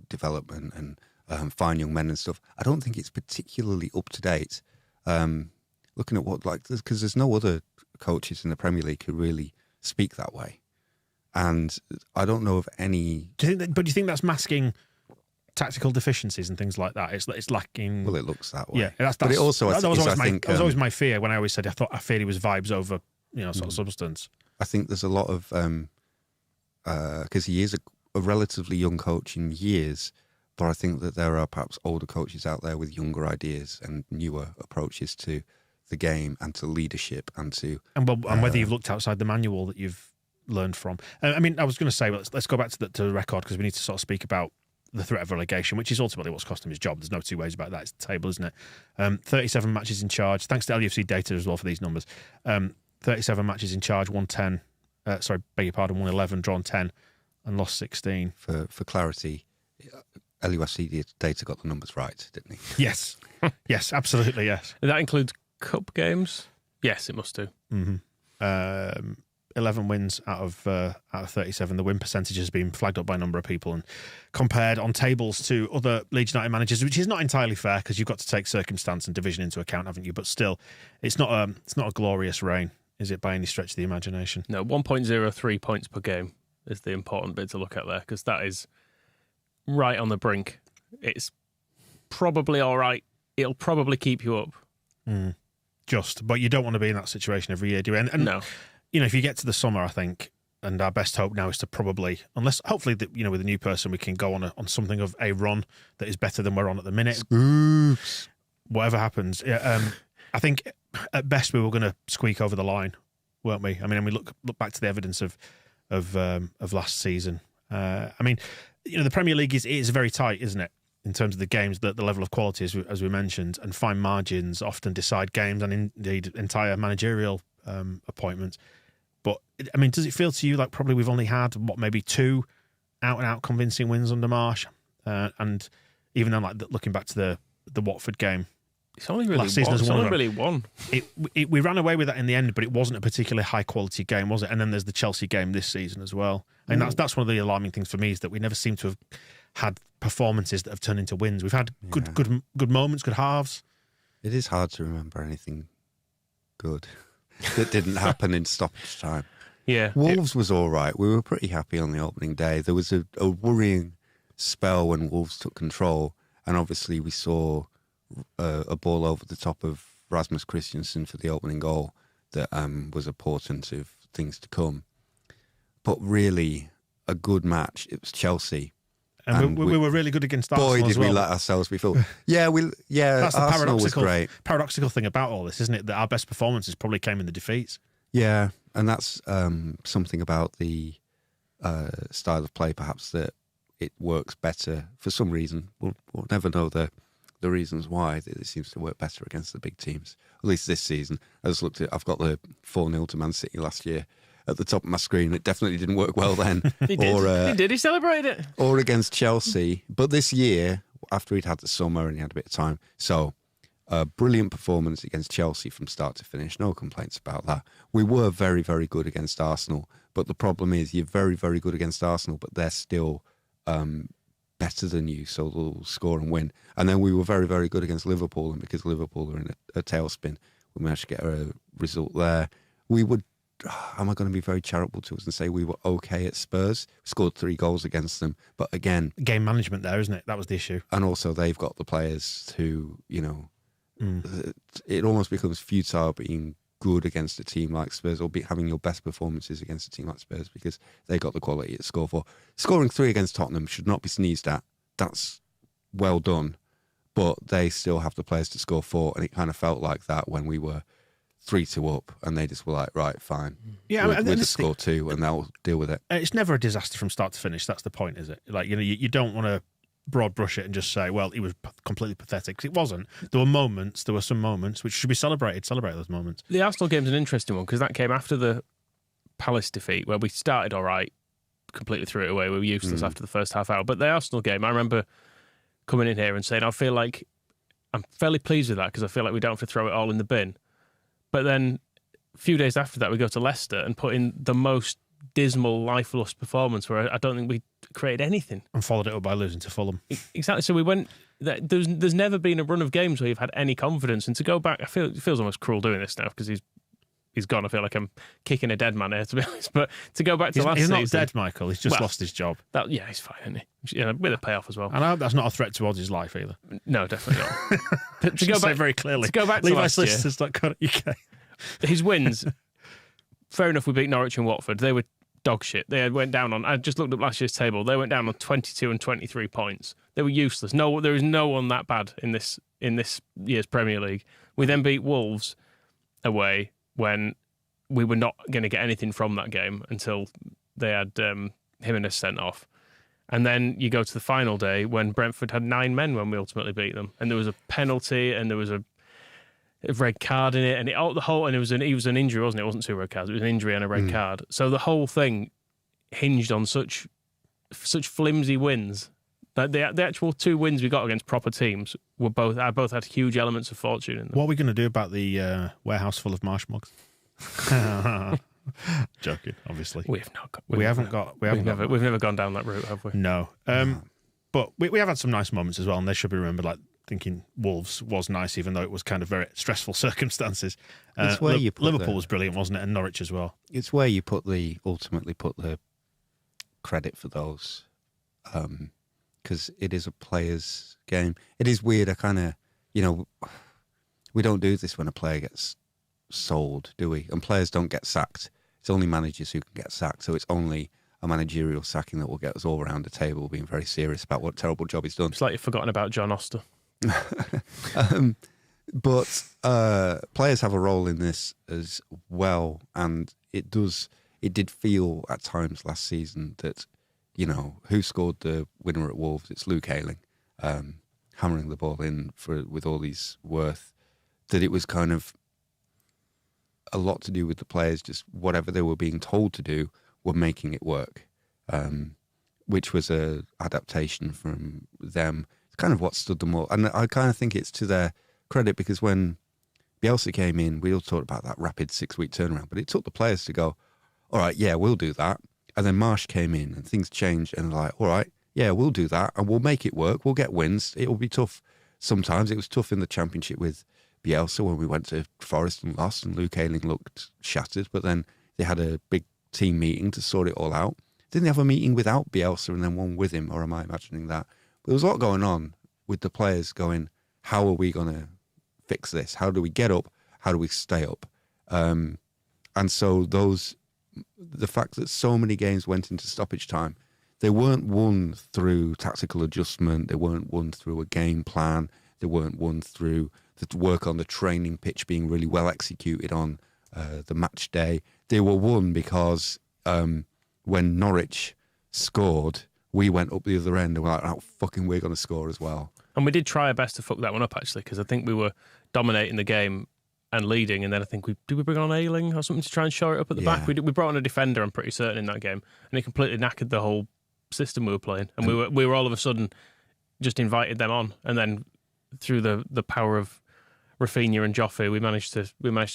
development and fine young men and stuff, I don't think it's particularly up to date. looking at what, because there's no other coaches in the Premier League who really speak that way. And I don't know of any. Do you think that's masking tactical deficiencies and things like that? It's lacking. Well, it looks that way. Yeah, that's but it also, that was always I my fear when I always said I feared he was vibes over, sort of substance. I think there's a lot of because he is a relatively young coach in years, but I think that there are perhaps older coaches out there with younger ideas and newer approaches to the game and to leadership and whether you've looked outside the manual that you've learned from. I mean, I was going to say, let's go back to the record, because we need to sort of speak about the threat of relegation, which is ultimately what's cost him his job. There's no two ways about that. It's the table, isn't it? 37 matches in charge. Thanks to LUFC data as well for these numbers. 37 matches in charge, won 10. Sorry, beg your pardon, won 11, drawn 10, and lost 16. For clarity, LUFC data got the numbers right, didn't he? Yes. Yes, absolutely, yes. And that includes cup games? Yes, it must do. Mm-hmm. 11 wins out of 37. The win percentage has been flagged up by a number of people and compared on tables to other Leeds United managers, which is not entirely fair because you've got to take circumstance and division into account, haven't you? But still, it's not a glorious reign, is it, by any stretch of the imagination? No, 1.03 points per game is the important bit to look at there, because that is right on the brink. It's probably all right. It'll probably keep you up. But you don't want to be in that situation every year, do you? And no. If you get to the summer, I think, and our best hope now is to probably, unless hopefully with a new person, we can go on something of a run that is better than we're on at the minute. Oops. Whatever happens, I think at best we were going to squeak over the line, weren't we? I mean, and we look back to the evidence of last season. I mean, the Premier League is very tight, isn't it? In terms of the games, the level of quality, as we mentioned, and fine margins often decide games and indeed entire managerial appointments. But I mean, does it feel to you like probably we've only had maybe 2 out-and-out convincing wins under Marsch, and even then, like looking back to the Watford game, it's only really last season one. as It's one only really one. We ran away with that in the end, but it wasn't a particularly high-quality game, was it? And then there's the Chelsea game this season as well. And that's one of the alarming things for me, is that we never seem to have had performances that have turned into wins. We've had good moments, good halves. It is hard to remember anything good that didn't happen in stoppage time. Yeah. Wolves was all right. We were pretty happy on the opening day. There was a worrying spell when Wolves took control, and obviously we saw a ball over the top of Rasmus Christensen for the opening goal that was a portent of things to come. But really, a good match. It was Chelsea. And we were really good against Arsenal. Boy, did as well. we let ourselves be fooled. That's the Arsenal was great. Paradoxical thing about all this, isn't it? That our best performances probably came in the defeats. Yeah, and that's something about the style of play, perhaps, that it works better for some reason. We'll never know the reasons why it seems to work better against the big teams. At least this season. I just looked at, I've got the 4-0 to Man City last year at the top of my screen. It definitely didn't work well then. He did. He celebrated it. Or against Chelsea. But this year, after he'd had the summer and he had a bit of time, so a brilliant performance against Chelsea from start to finish. No complaints about that. We were very, very good against Arsenal. But the problem is you're very, very good against Arsenal, but they're still better than you, so they'll score and win. And then we were very, very good against Liverpool, and because Liverpool are in a tailspin, we managed to get a result there. We would, am I going to be very charitable to us and say we were okay at Spurs? We scored 3 goals against them, but again... Game management there, isn't it? That was the issue. And also they've got the players who, it almost becomes futile being good against a team like Spurs, or having your best performances against a team like Spurs, because they got the quality to score for. Scoring 3 against Tottenham should not be sneezed at. That's well done, but they still have the players to score 4, and it kind of felt like that when we were 3-2 up, and they just were like, right, fine, we'll just score 2 and they'll deal with it. It's never a disaster from start to finish. That's the point, is it? Like, you don't want to broad brush it and just say, well, it was completely pathetic, because it wasn't. There were some moments which should be celebrated. Celebrate those moments. The Arsenal game's an interesting one, because that came after the Palace defeat, where we started all right, completely threw it away. We were useless after the first half hour. But the Arsenal game, I remember coming in here and saying, I feel like I'm fairly pleased with that, because I feel like we don't have to throw it all in the bin. But then a few days after that, we go to Leicester and put in the most dismal, lifeless performance, where I don't think we created anything. And followed it up by losing to Fulham. Exactly. So we went there's never been a run of games where you've had any confidence. And to go back, it feels almost cruel doing this now because he's gone. I feel like I'm kicking a dead man here, to be honest. But to go back to last season... He's not dead, Michael. He's just lost his job. He's fine, isn't he? Yeah, with a payoff as well. And I hope that's not a threat towards his life either. No, definitely not. to go back very clearly. To go back to last year, LeviSolicitors.co.uk. His wins, fair enough, we beat Norwich and Watford. They were dog shit. They went down on... I just looked up last year's table. They went down on 22 and 23 points. They were useless. No, there is no one that bad in this year's Premier League. We then beat Wolves away when we were not going to get anything from that game until they had Jimenez sent off. And then you go to the final day when Brentford had 9 men when we ultimately beat them. And there was a penalty and there was a red card in it. And it was an injury, wasn't it? It wasn't 2 red cards. It was an injury and a red card. So the whole thing hinged on such flimsy wins. That the actual 2 wins we got against proper teams were both had huge elements of fortune in them. What are we going to do about the warehouse full of Marsch mugs? Joking, obviously. We've never gone down that route, have we? No. But we have had some nice moments as well, and they should be remembered. Like thinking Wolves was nice, even though it was kind of very stressful circumstances. It's where you put Liverpool was brilliant, wasn't it? And Norwich as well. It's where you ultimately put the credit for those, because it is a player's game. It is weird. I kind of, we don't do this when a player gets sold, do we? And players don't get sacked. It's only managers who can get sacked. So it's only a managerial sacking that will get us all around the table being very serious about what terrible job he's done. It's like you've forgotten about John Oster. But players have a role in this as well, and it did feel at times last season that, who scored the winner at Wolves? It's Luke Ayling, hammering the ball in with all these worth, that it was kind of a lot to do with the players, just whatever they were being told to do were making it work, which was a adaptation from them. It's kind of what stood them all. And I kind of think it's to their credit, because when Bielsa came in, we all talked about that rapid 6-week turnaround, but it took the players to go, all right, yeah, we'll do that. And then Marsch came in and things changed and like, all right, yeah, we'll do that and we'll make it work. We'll get wins. It'll be tough sometimes. It was tough in the Championship with Bielsa when we went to Forest and lost, and Luke Ayling looked shattered, but then they had a big team meeting to sort it all out. Didn't they have a meeting without Bielsa and then one with him, or am I imagining that? But there was a lot going on with the players going, how are we going to fix this? How do we get up? How do we stay up? And so the fact that so many games went into stoppage time, they weren't won through tactical adjustment. They weren't won through a game plan. They weren't won through the work on the training pitch being really well executed on the match day. They were won because when Norwich scored, we went up the other end and were like, oh, fucking, we're going to score as well. And we did try our best to fuck that one up, actually, because I think we were dominating the game and leading, and then I think did we bring on Ayling or something to try and shore it up at the back? We brought on a defender, I'm pretty certain, in that game, and it completely knackered the whole system we were playing. And we were all of a sudden just invited them on, and then through the power of Rafinha and Joffrey, we managed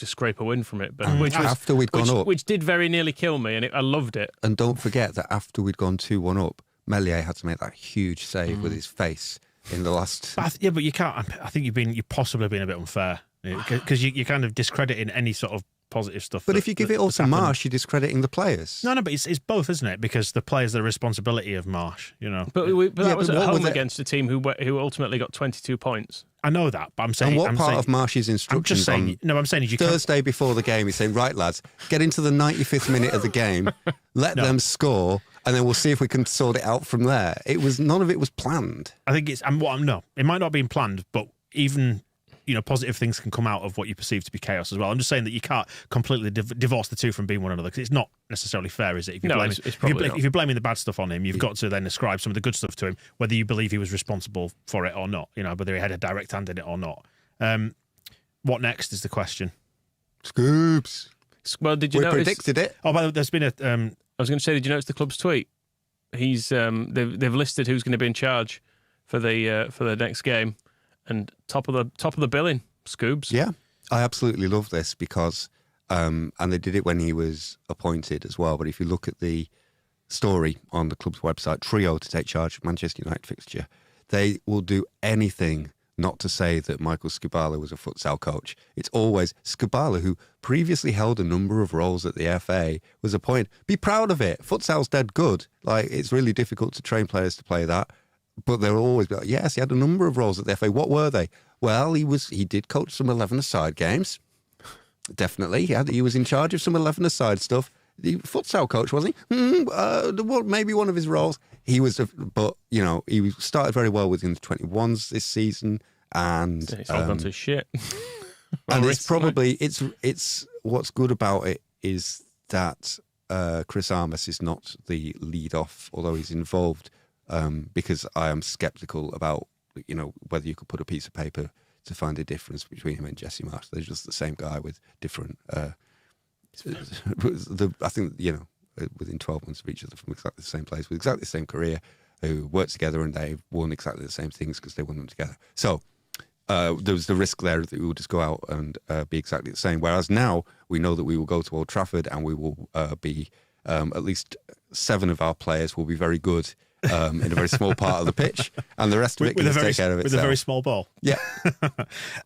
to scrape a win from it. But after we'd gone up, which did very nearly kill me, and I loved it. And don't forget that after we'd gone 2-1 up, Meslier had to make that huge save with his face in the last. But you can't. I think you've possibly been a bit unfair, because you're kind of discrediting any sort of positive stuff. But if you give it all to Marsch, you're discrediting the players. No, but it's both, isn't it? Because the players are the responsibility of Marsch, But that was at home against a team who ultimately got 22 points. I know that, but I'm saying... And what part of Marsch's instructions I'm saying is you Thursday before the game, he's saying, right, lads, get into the 95th minute of the game, let them score, and then we'll see if we can sort it out from there. None of it was planned. I think it might not have been planned, but even... positive things can come out of what you perceive to be chaos as well. I'm just saying that you can't completely divorce the two from being one another, because it's not necessarily fair, is it? If you're blaming the bad stuff on him, you've got to then ascribe some of the good stuff to him, whether you believe he was responsible for it or not, whether he had a direct hand in it or not. What next is the question. Scoops. Well, did you notice... We predicted it. Oh, by the way, there's been a... I was going to say, did you notice the club's tweet? He's they've listed who's going to be in charge for the next game. And top of the billing, Scoobs. Yeah, I absolutely love this because, and they did it when he was appointed as well. But if you look at the story on the club's website, trio to take charge of Manchester United fixture, they will do anything not to say that Michael Skubala was a futsal coach. It's always Skubala, who previously held a number of roles at the FA, was appointed. Be proud of it. Futsal's dead good. Like, it's really difficult to train players to play that. But they'll always be like, yes, he had a number of roles at the FA. What were they? Well, he did coach some 11-a-side games. Definitely. He was in charge of some 11-a-side stuff. The futsal coach, wasn't he? Maybe one of his roles. He was, but he started very well within the 21s this season, and it's all gone to shit. And it's probably it's what's good about it is that Chris Armas is not the lead off, although he's involved, because I am sceptical about whether you could put a piece of paper to find a difference between him and Jesse Marsch. They're just the same guy with different. I think within 12 months of each other from exactly the same place with exactly the same career, who worked together and they've won exactly the same things because they won them together. So there was the risk there that we would just go out and be exactly the same. Whereas now we know that we will go to Old Trafford and we will be at least 7 of our players will be very good in a very small part of the pitch, and the rest of it can take care of itself. With a very small ball. Yeah.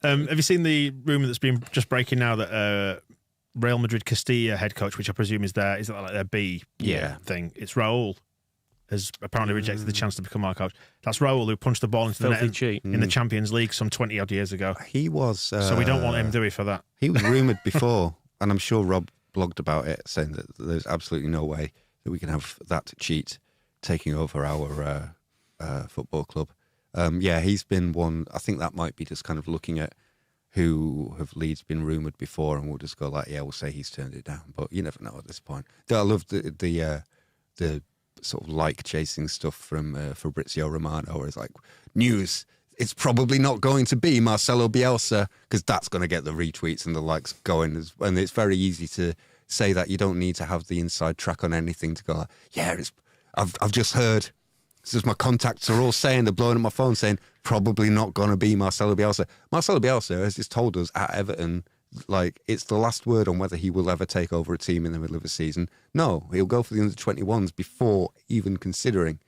Have you seen the rumour that's been just breaking now that Real Madrid Castilla head coach, which I presume is that like their B thing? It's Raul has apparently rejected the chance to become our coach. That's Raul who punched the ball into the net in the Champions League some 20 odd years ago. He was. So we don't want him, do we, for that? He was rumoured before, and I'm sure Rob blogged about it, saying that there's absolutely no way that we can have that cheat taking over our football club. He's been one. I think that might be just kind of looking at who have Leeds been rumoured before, and we'll just go like, we'll say he's turned it down. But you never know at this point. I love the sort of chasing stuff from Fabrizio Romano, where it's like, news, it's probably not going to be Marcelo Bielsa, because that's going to get the retweets and the likes going. And it's very easy to say that. You don't need to have the inside track on anything to go like, I've just heard. This is my contacts are all saying, they're blowing up my phone saying, probably not going to be Marcelo Bielsa. Marcelo Bielsa has just told us at Everton, it's the last word on whether he will ever take over a team in the middle of a season. No, he'll go for the under-21s before even considering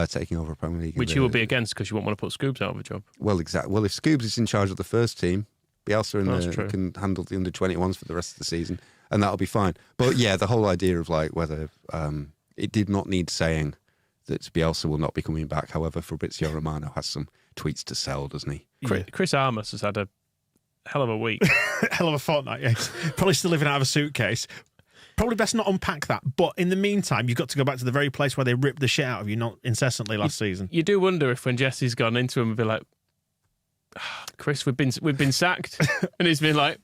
taking over a Premier League. Which you will be against because you won't want to put Scoobs out of a job. Well, exactly. Well, if Scoobs is in charge of the first team, Bielsa can handle the under-21s for the rest of the season, and that'll be fine. But yeah, the whole idea of whether it did not need saying that Bielsa will not be coming back. However, Fabrizio Romano has some tweets to sell, doesn't he? Chris Armas has had a hell of a week. Hell of a fortnight, yes. Probably still living out of a suitcase. Probably best not unpack that. But in the meantime, you've got to go back to the very place where they ripped the shit out of you, not incessantly last season. You do wonder if when Jesse's gone into him and be like, Chris, we've been sacked. And he's been like,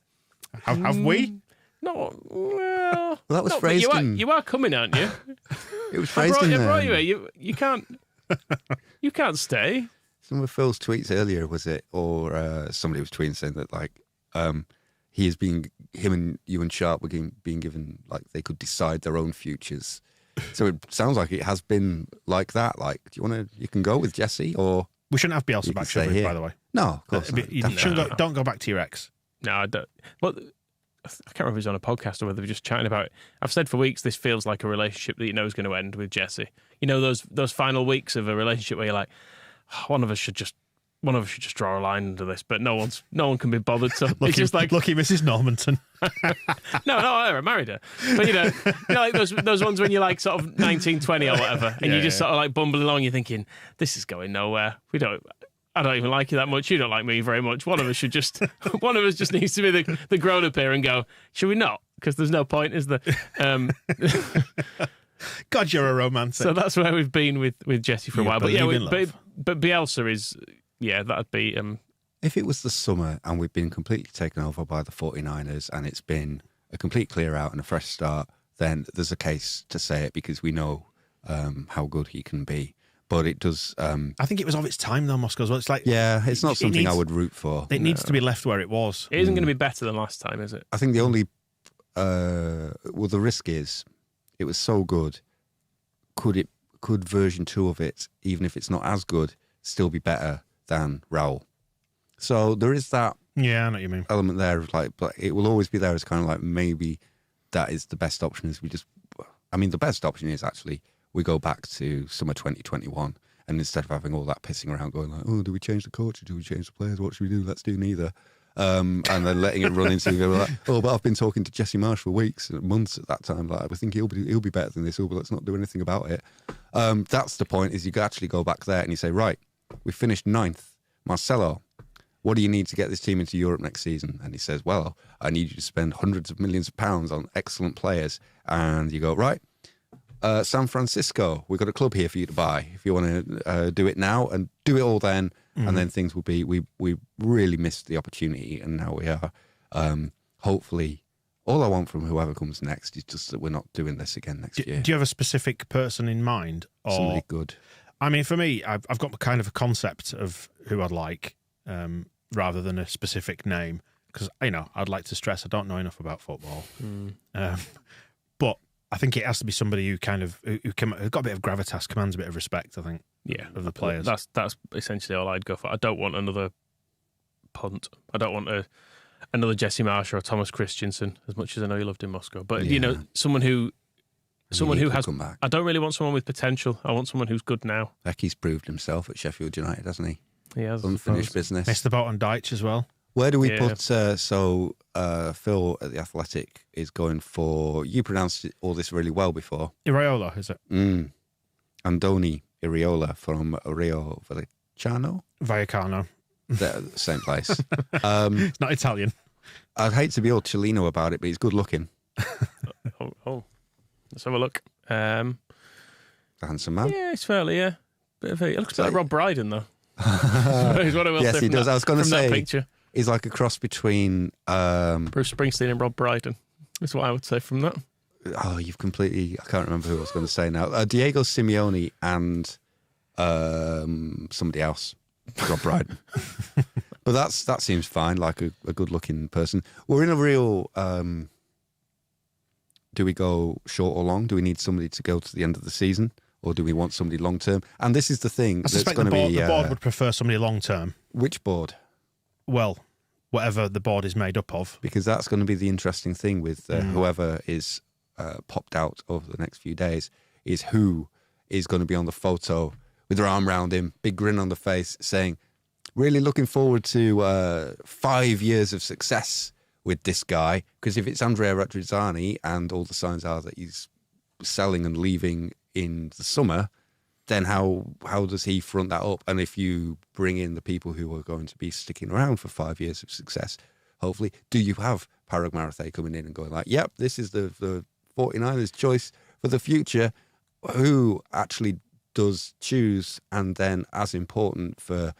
have we? No, well, that was phrased. You are coming, aren't you? It was phrased. I brought you here. You can't stay. Some of Phil's tweets earlier, was it, or somebody was tweeting saying that he is being, him and Ewan Sharp were being given they could decide their own futures. So it sounds like it has been like that. Do you want to? You can go with Jesse, or we shouldn't have Bielsa back, should we? By the way, no, of course not. Don't go back to your ex. No, I don't. Well, I can't remember if it was on a podcast or whether we're just chatting about it. I've said for weeks this feels like a relationship that is going to end with Jesse. Those final weeks of a relationship where you're like, one of us should just draw a line under this, but no one can be bothered. So lucky, it's just like lucky Mrs. Normanton. no, I married her. But those ones when you're sort of 19, 20 or whatever, and you just sort of bumble along. You're thinking, this is going nowhere. I don't even like you that much. You don't like me very much. One of us just needs to be the grown up here and go, should we not? Because there's no point, is there? God, you're a romantic. So that's where we've been with Jesse for a while. But Bielsa is, that'd be. If it was the summer and we've been completely taken over by the 49ers and it's been a complete clear out and a fresh start, then there's a case to say it because we know how good he can be. But it does. I think it was of its time, though, Moscow. Well, it's it's not something I would root for. It needs to be left where it was. It isn't going to be better than last time, is it? I think the only, the risk is, it was so good. Could version 2 of it, even if it's not as good, still be better than Raul? So there is that. Yeah, I know what you mean. Element there of but it will always be there as kind of maybe that is the best option. The best option is actually we go back to summer 2021 And instead of having all that pissing around going like, oh, do we change the coach? Do we change the players? What should we do? Let's do neither. And then letting it run into like, oh, but I've been talking to Jesse Marsch for weeks, months at that time. Like, I think he'll be better than this. Oh, but let's not do anything about it. That's the point, is you actually go back there and you say, right, we finished 9th. Marcelo, what do you need to get this team into Europe next season? And he says, well, I need you to spend hundreds of millions of pounds on excellent players. And you go, right, San Francisco, we've got a club here for you to buy if you want to do it now, and do it all then. And then things will be, we really missed the opportunity, and now we are. Hopefully, all I want from whoever comes next is just that we're not doing this again next year. Do you have a specific person in mind? Or, somebody good. I mean, for me, I've got kind of a concept of who I'd like, rather than a specific name, because, I'd like to stress I don't know enough about football. But I think it has to be somebody who kind of who's got a bit of gravitas, commands a bit of respect, I think. Yeah, of the players. That's essentially all I'd go for. I don't want another punt. I don't want another Jesse Marsch or a Thomas Christensen, as much as I know he loved in Moscow. But someone who has. Come back. I don't really want someone with potential. I want someone who's good now. Becky's proved himself at Sheffield United, hasn't he? He has. Unfinished business. Missed the boat on Deitch as well. Where do we put? Phil at The Athletic is going for. You pronounced all this really well before. Iraola, is it? Andoni Iraola from Rio Vallecano. The same place. It's not Italian. I'd hate to be all Chileno about it, but he's good looking. Let's have a look. A handsome man. Yeah, he's fairly, Bit of it looks like Rob Brydon, though. He's what I will yes, say he does. I was going to say, that picture. He's like a cross between Bruce Springsteen and Rob Brydon. That's what I would say from that. Oh, you've completely... I can't remember who I was going to say now. Diego Simeone and somebody else. Rob Brydon. But that seems fine, like a good-looking person. We're in a real... do we go short or long? Do we need somebody to go to the end of the season? Or do we want somebody long-term? And this is the thing. I suspect the board would prefer somebody long-term. Which board? Well, whatever the board is made up of. Because that's going to be the interesting thing with whoever is popped out over the next few days, is who is going to be on the photo with their arm around him, big grin on the face, saying, really looking forward to 5 years of success with this guy. Because if it's Andrea Radrizzani and all the signs are that he's selling and leaving in the summer, then how does he front that up? And if you bring in the people who are going to be sticking around for 5 years of success, hopefully, do you have Parag Marathe coming in and going like, yep, this is the 49ers choice for the future? Who actually does choose? And then, as important for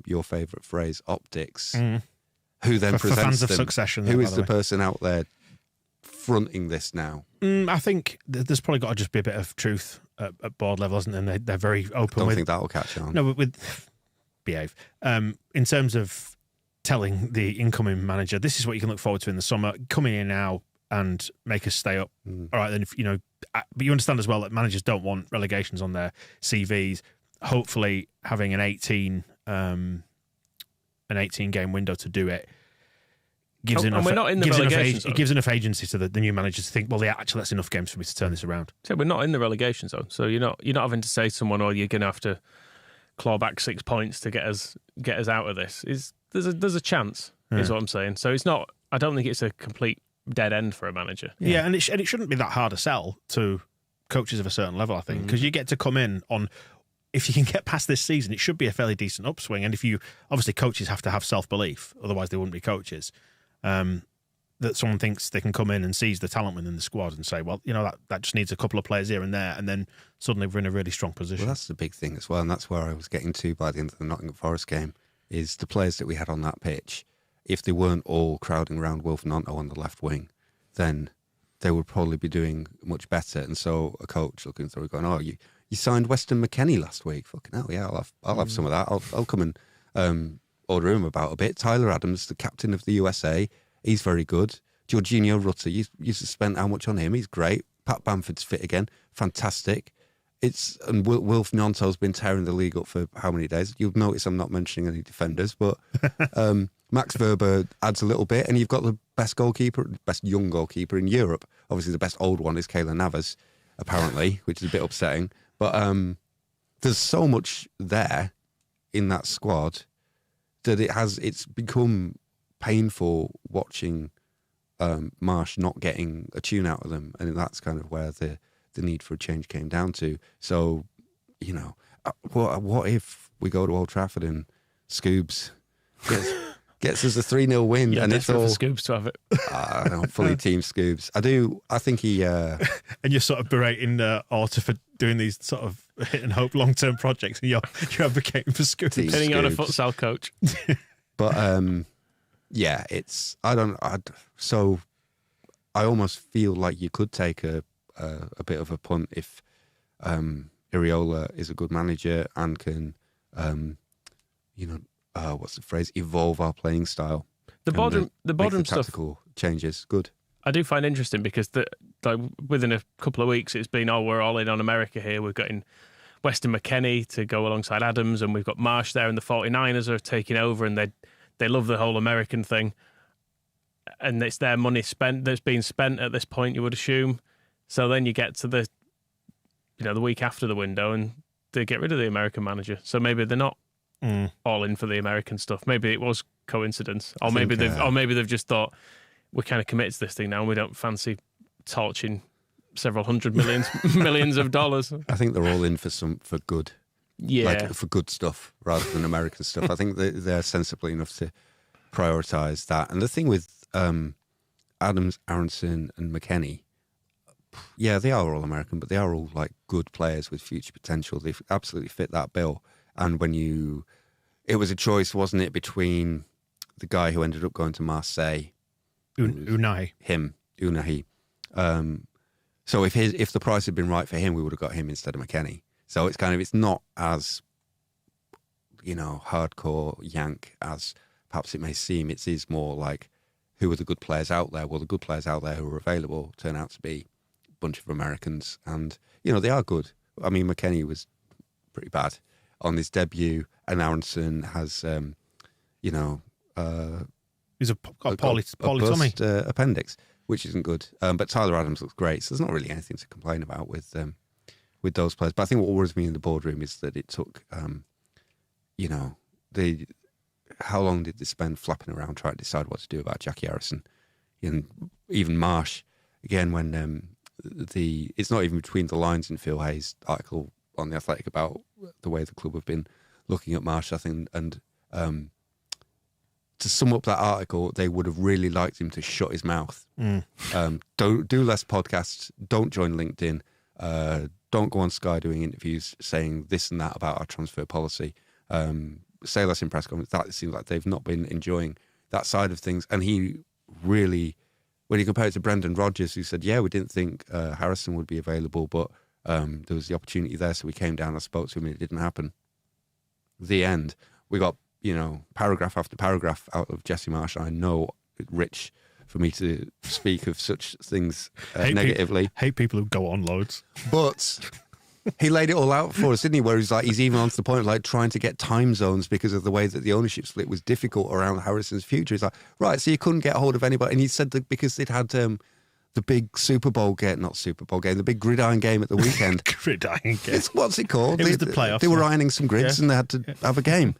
your favourite phrase, optics, who then for presents fans of them? Succession? Who is the person out there fronting this now? I think there's probably got to just be a bit of truth at board level, isn't there? And they're very open. Don't think that will catch on. No, with behave. In terms of telling the incoming manager, this is what you can look forward to in the summer. Coming in now and make us stay up. All right, then, but you understand as well that managers don't want relegations on their CVs. Hopefully, having an 18 game window to do it gives enough. We're not in the relegation zone. It gives enough agency to the new managers to think, well, actually, that's enough games for me to turn this around. So we're not in the relegation zone, so you're not having to say to someone, "Oh, you're going to have to claw back 6 points to get us out of this." There's a chance, is what I'm saying. So it's not. I don't think it's a complete dead end for a manager. Yeah, and it shouldn't be that hard to sell to coaches of a certain level, I think, because you get to come in on. If you can get past this season, it should be a fairly decent upswing. And obviously coaches have to have self-belief, otherwise they wouldn't be coaches. That someone thinks they can come in and seize the talent within the squad and say, well, that just needs a couple of players here and there, and then suddenly we're in a really strong position. Well, that's the big thing as well, and that's where I was getting to by the end of the Nottingham Forest game, is the players that we had on that pitch, if they weren't all crowding around Wilf Gnonto on the left wing, then they would probably be doing much better. And so a coach looking through going, oh, you signed Weston McKennie last week. Fucking hell, yeah, I'll have some of that. I'll come and order him about a bit. Tyler Adams, the captain of the USA, he's very good. Jorginho Rutter, you used to spend how much on him? He's great. Pat Bamford's fit again, fantastic. And Wilf Gnonto's been tearing the league up for how many days? You'll notice I'm not mentioning any defenders, but Max Verber adds a little bit, and you've got the best young goalkeeper in Europe. Obviously, the best old one is Keylor Navas, apparently, which is a bit upsetting. But there's so much there in that squad that it's become painful watching Marsch not getting a tune out of them, and that's kind of where the need for a change came down to. So, you know, what if we go to Old Trafford and Scoobs gets us a 3-0 win, Yeah, and it's all for Scoobs to have it. I don't fully team Scoobs. I think he And you're sort of berating Orta for doing these sort of hit and hope long-term projects, and you're advocating for Scoobs. Team Pinning on a Scoobs. futsal coach. But yeah, so I almost feel like you could take a bit of a punt if Iriola is a good manager and can, what's the phrase? Evolve our playing style. The boardroom stuff. Tactical changes. Good. I do find interesting because within a couple of weeks, it's been, we're all in on America here. We're getting Weston McKennie to go alongside Adams, and we've got Marsch there, and the 49ers are taking over, and they love the whole American thing. And it's their money that's being spent at this point, you would assume. So then you get to the week after the window, and they get rid of the American manager. So maybe they're not all in for the American stuff. Maybe it was coincidence, or maybe they've just thought, we're kind of committed to this thing now, and we don't fancy torching several hundred millions of dollars. I think they're all in for good. Yeah, like for good stuff rather than American stuff. I think they're sensible enough to prioritise that. And the thing with Adams, Aronson, and McKennie, yeah, they are all American, but they are all like good players with future potential. They absolutely fit that bill. And it was a choice, wasn't it, between the guy who ended up going to Marseille, Unai. So if the price had been right for him, we would have got him instead of McKennie. So it's not as, hardcore yank as perhaps it may seem. It is more like, who are the good players out there? Well, the good players out there who are available turn out to be a bunch of Americans, and they are good. I mean, McKennie was pretty bad on his debut, and Aronson has, He's got a polytomy appendix, which isn't good. But Tyler Adams looks great, so there's not really anything to complain about with those players. But I think what worries me in the boardroom is that it took, how long did they spend flapping around trying to decide what to do about Jackie Harrison, and even Marsch again when it's not even between the lines in Phil Hayes' article on The Athletic about the way the club have been looking at Marsch, I think, and to sum up that article, they would have really liked him to shut his mouth. Don't do less podcasts. Don't join LinkedIn. Don't go on Sky doing interviews saying this and that about our transfer policy. Say less in press conferences. That seems like they've not been enjoying that side of things. And he really, when you compare it to Brendan Rodgers, who said, "Yeah, we didn't think Harrison would be available, but there was the opportunity there, so we came down. I spoke to him, and it didn't happen." The end. We got paragraph after paragraph out of Jesse Marsch. I know it's rich for me to speak of such things negatively. Hate people who go on loads. But he laid it all out for us, didn't he? Where he's even on to the point of like trying to get time zones because of the way that the ownership split was difficult around Harrison's future. He's like, right, so you couldn't get a hold of anybody. And he said that because they'd had the big the big gridiron game at the weekend. Gridiron game. What's it called? It was the playoffs. They were ironing some grids and they had to have a game.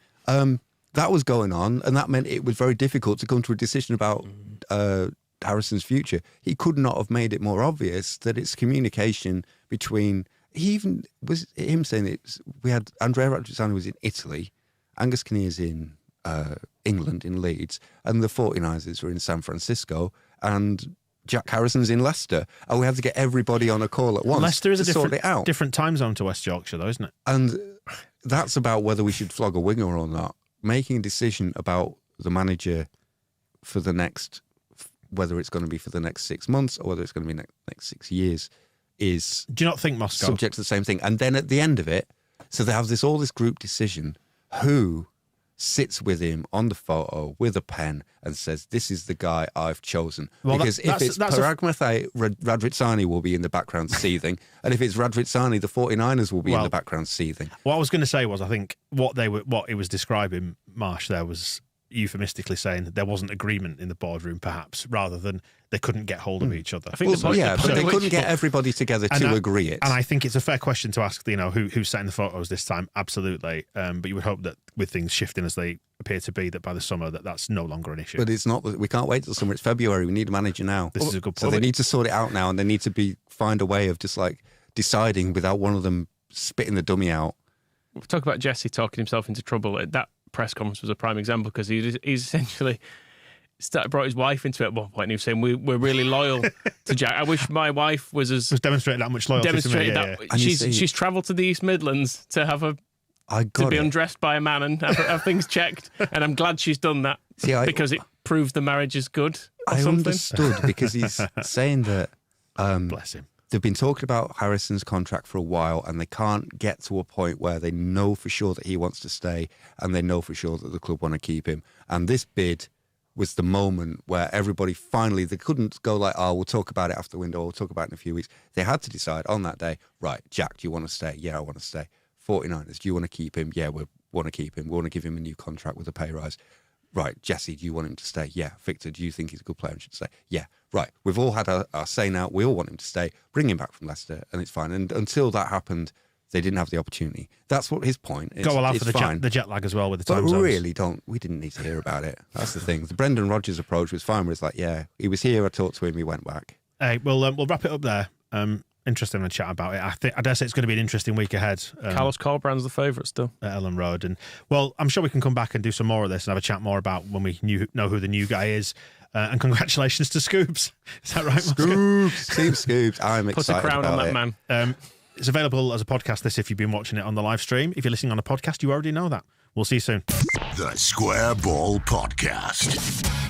That was going on, and that meant it was very difficult to come to a decision about Harrison's future. He could not have made it more obvious that it's communication between. He even was him saying we had Andrea Radrizzani was in Italy, Angus Kinnear's in England in Leeds, and the 49ers were in San Francisco, and Jack Harrison's in Leicester, and we had to get everybody on a call at once. Leicester is a different time zone to West Yorkshire, though, isn't it? And that's about whether we should flog a winger or not. Making a decision about the manager for the next, whether it's going to be for the next 6 months or whether it's going to be next 6 years, is. Do you not think Moscow subject to the same thing? And then at the end of it, so they have all this group decision. Who sits with him on the photo with a pen and says, "This is the guy I've chosen"? Well, because if it's Parag Radrizzani will be in the background seething, and if it's Radrizzani, the 49ers will be in the background seething. What I was going to say was, I think what he was describing, Marsch, there was euphemistically saying there wasn't agreement in the boardroom, perhaps, rather than they couldn't get hold of each other. I think but they couldn't get everybody together to agree it. And I think it's a fair question to ask, who's setting the photos this time, absolutely. But you would hope that with things shifting as they appear to be, that by the summer that's no longer an issue. But it's not. We can't wait till summer. It's February. We need a manager now. This is a good point. So they need to sort it out now, and they need to find a way of just like deciding without one of them spitting the dummy out. We'll talk about Jesse talking himself into trouble. That press conference was a prime example because he's essentially brought his wife into it at one point, and he was saying we're really loyal to Jack. I wish my wife was demonstrating that much loyalty to me. Yeah. She's travelled to the East Midlands to have to be undressed by a man and have things checked, and I'm glad she's done that because it proved the marriage is good. I understood because he's saying that. Bless him. They've been talking about Harrison's contract for a while, and they can't get to a point where they know for sure that he wants to stay, and they know for sure that the club want to keep him. And this bid was the moment where everybody finally, they couldn't go like, oh, we'll talk about it after the window, we'll talk about it in a few weeks. They had to decide on that day, right, Jack, do you want to stay? Yeah, I want to stay. 49ers, do you want to keep him? Yeah, we want to keep him. We want to give him a new contract with a pay rise. Right, Jesse, do you want him to stay? Yeah. Victor, do you think he's a good player and should stay? Yeah. Right, we've all had our say now. We all want him to stay. Bring him back from Leicester, and it's fine. And until that happened, they didn't have the opportunity. That's what his point is. Go allow for the jet lag as well with the time zones. But really we didn't need to hear about it. That's the thing. The Brendan Rodgers approach was fine, where it's like, yeah, he was here, I talked to him, he went back. Hey, we'll wrap it up there. Interesting to chat about it. I dare say it's going to be an interesting week ahead. Carlos Corberán's the favourite still at Ellen Road, and I'm sure we can come back and do some more of this and have a chat more about when we know who the new guy is. And congratulations to Scoops. Is that right, Scoops? Team Scoops. I'm excited. Put a crown on that man. It's available as a podcast. If you've been watching it on the live stream, if you're listening on a podcast, you already know that. We'll see you soon. The Square Ball Podcast.